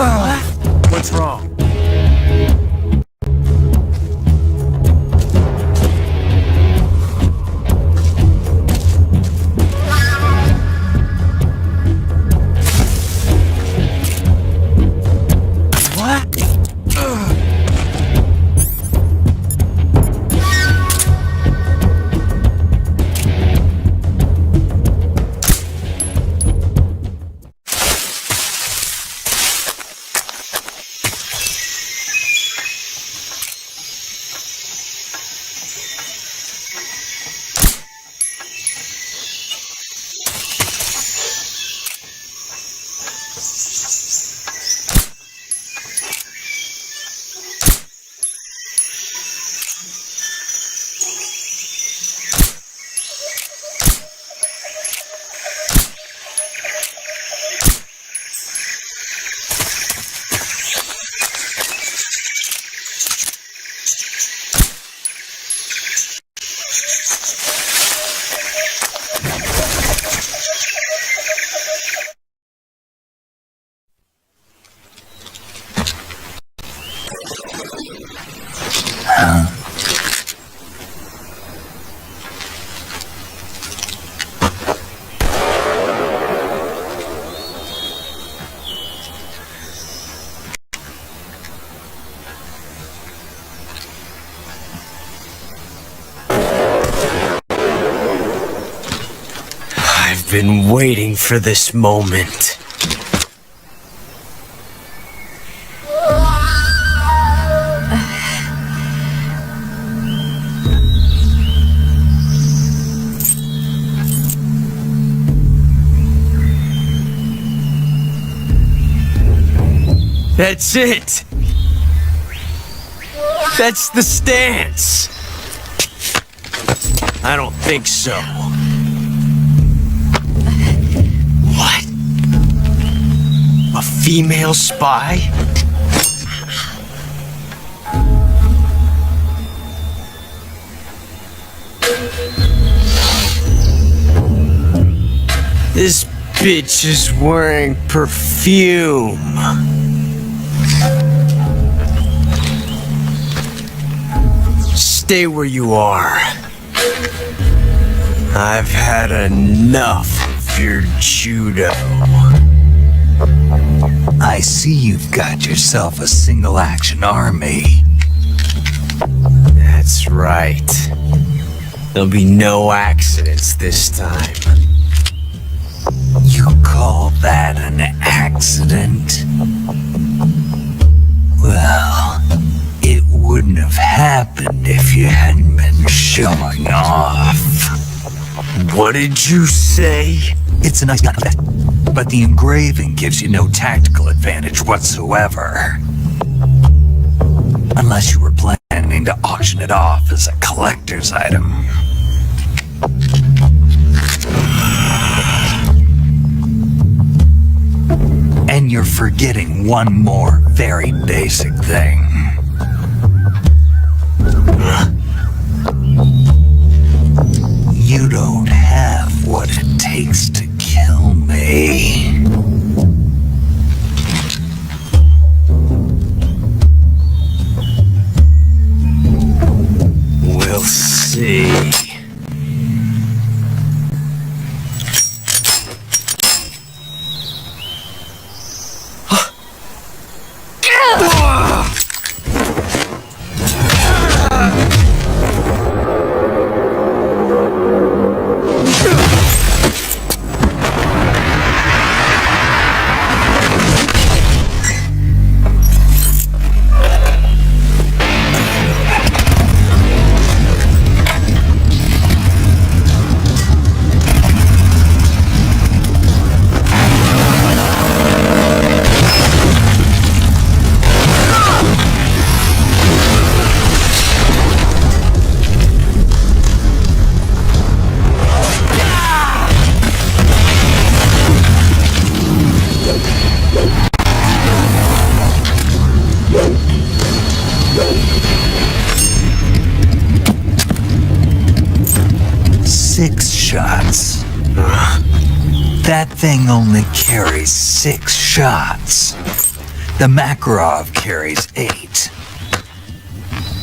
What's wrong? I've been waiting for this moment. That's it! That's the stance! I don't think so. What? A female spy? This bitch is wearing perfume. Stay where you are. I've had enough of your judo. I see you've got yourself a single-action army. That's right. There'll be no accidents this time. You call that an accident? Well, it wouldn't have happened if you hadn't been showing off. What did you say? It's a nice gun, but the engraving gives you no tactical advantage whatsoever. Unless you were planning to auction it off as a collector's item. And you're forgetting one more very basic thing. You don't have what it takes to kill me. We'll see. Shots. That thing only carries 6 shots. The Makarov carries 8.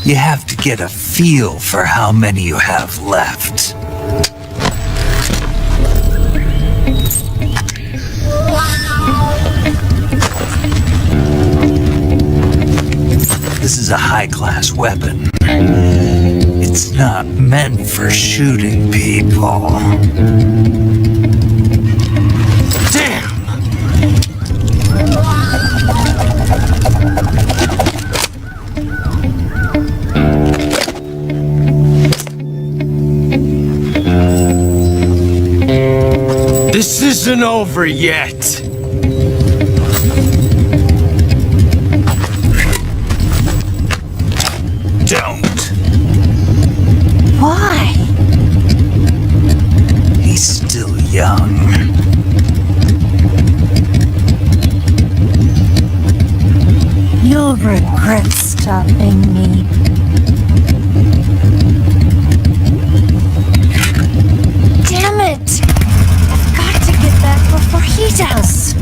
You have to get a feel for how many you have left. This is a high-class weapon. It's not meant for shooting people. Damn! This isn't over yet. Don't. Why? He's still young. You'll regret stopping me. Damn it! I've got to get back before he does.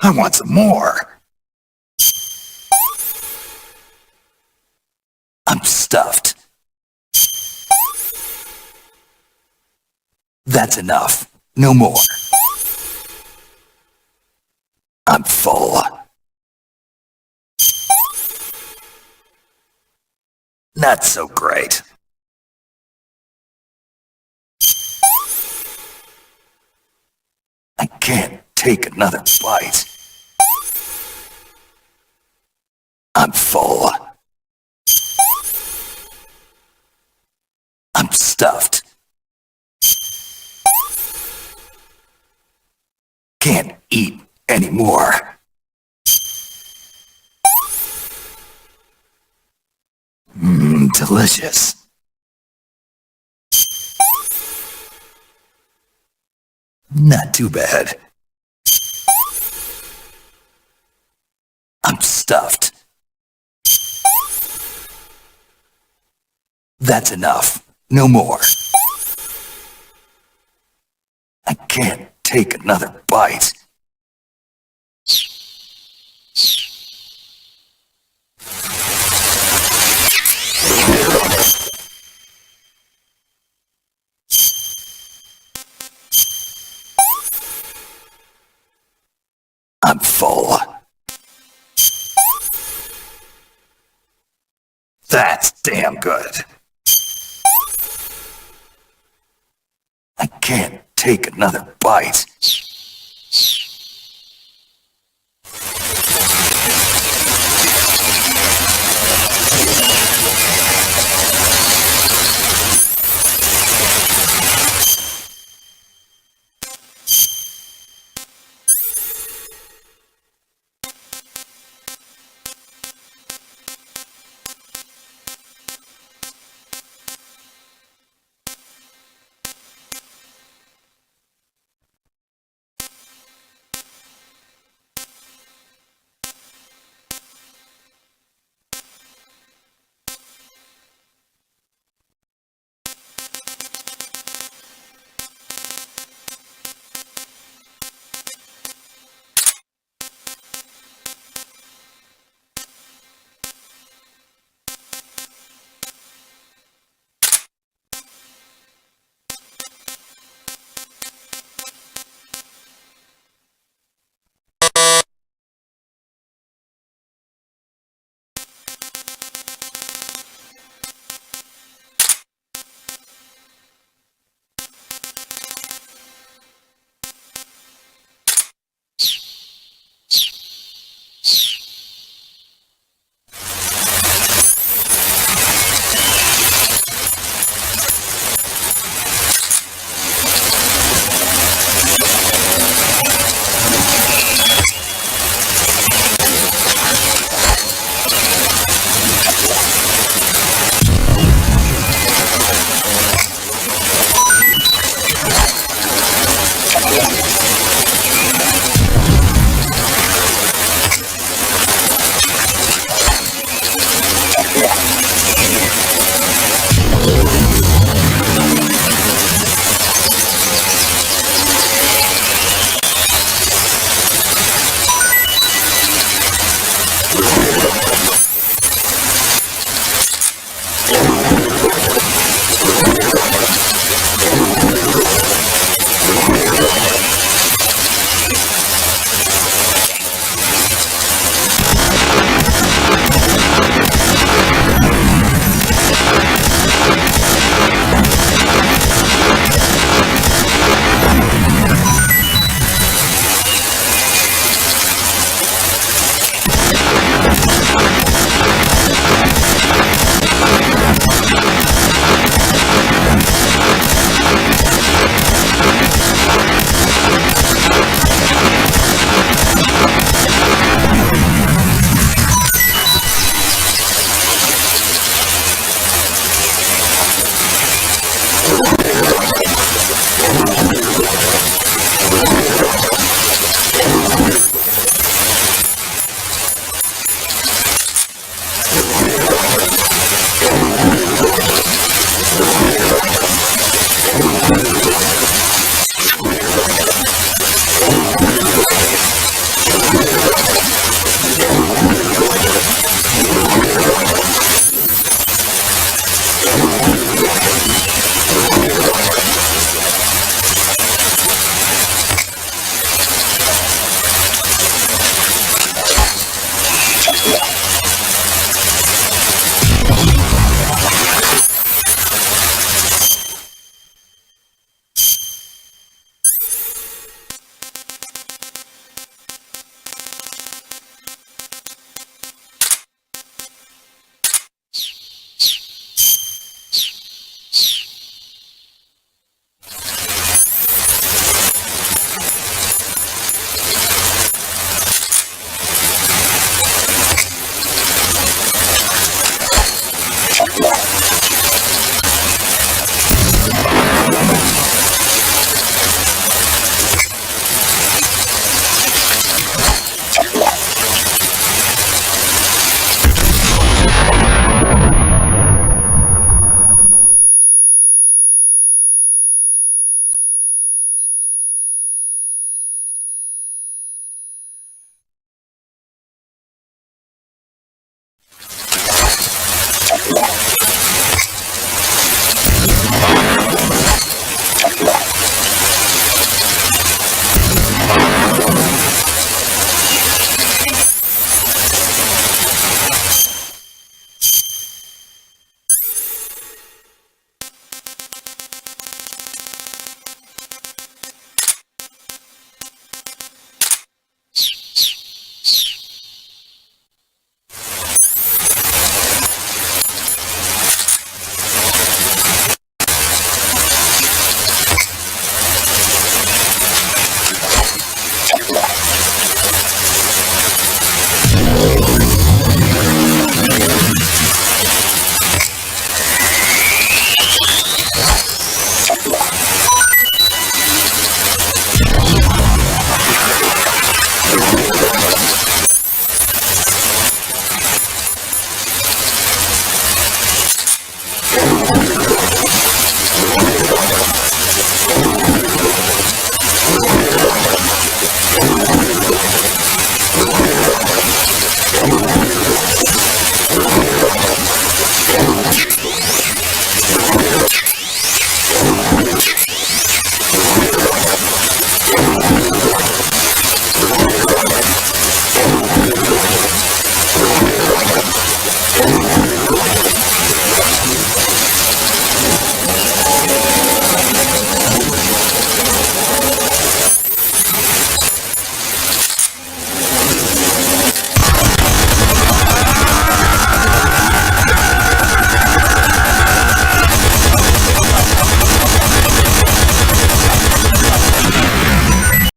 I want some more. I'm stuffed. That's enough. No more. I'm full. Not so great. I can't take another bite. I'm full. I'm stuffed. Can't eat anymore. Delicious. Not too bad. I'm stuffed. That's enough. No more. I can't take another bite. I'm full. That's damn good. I can't take another bite.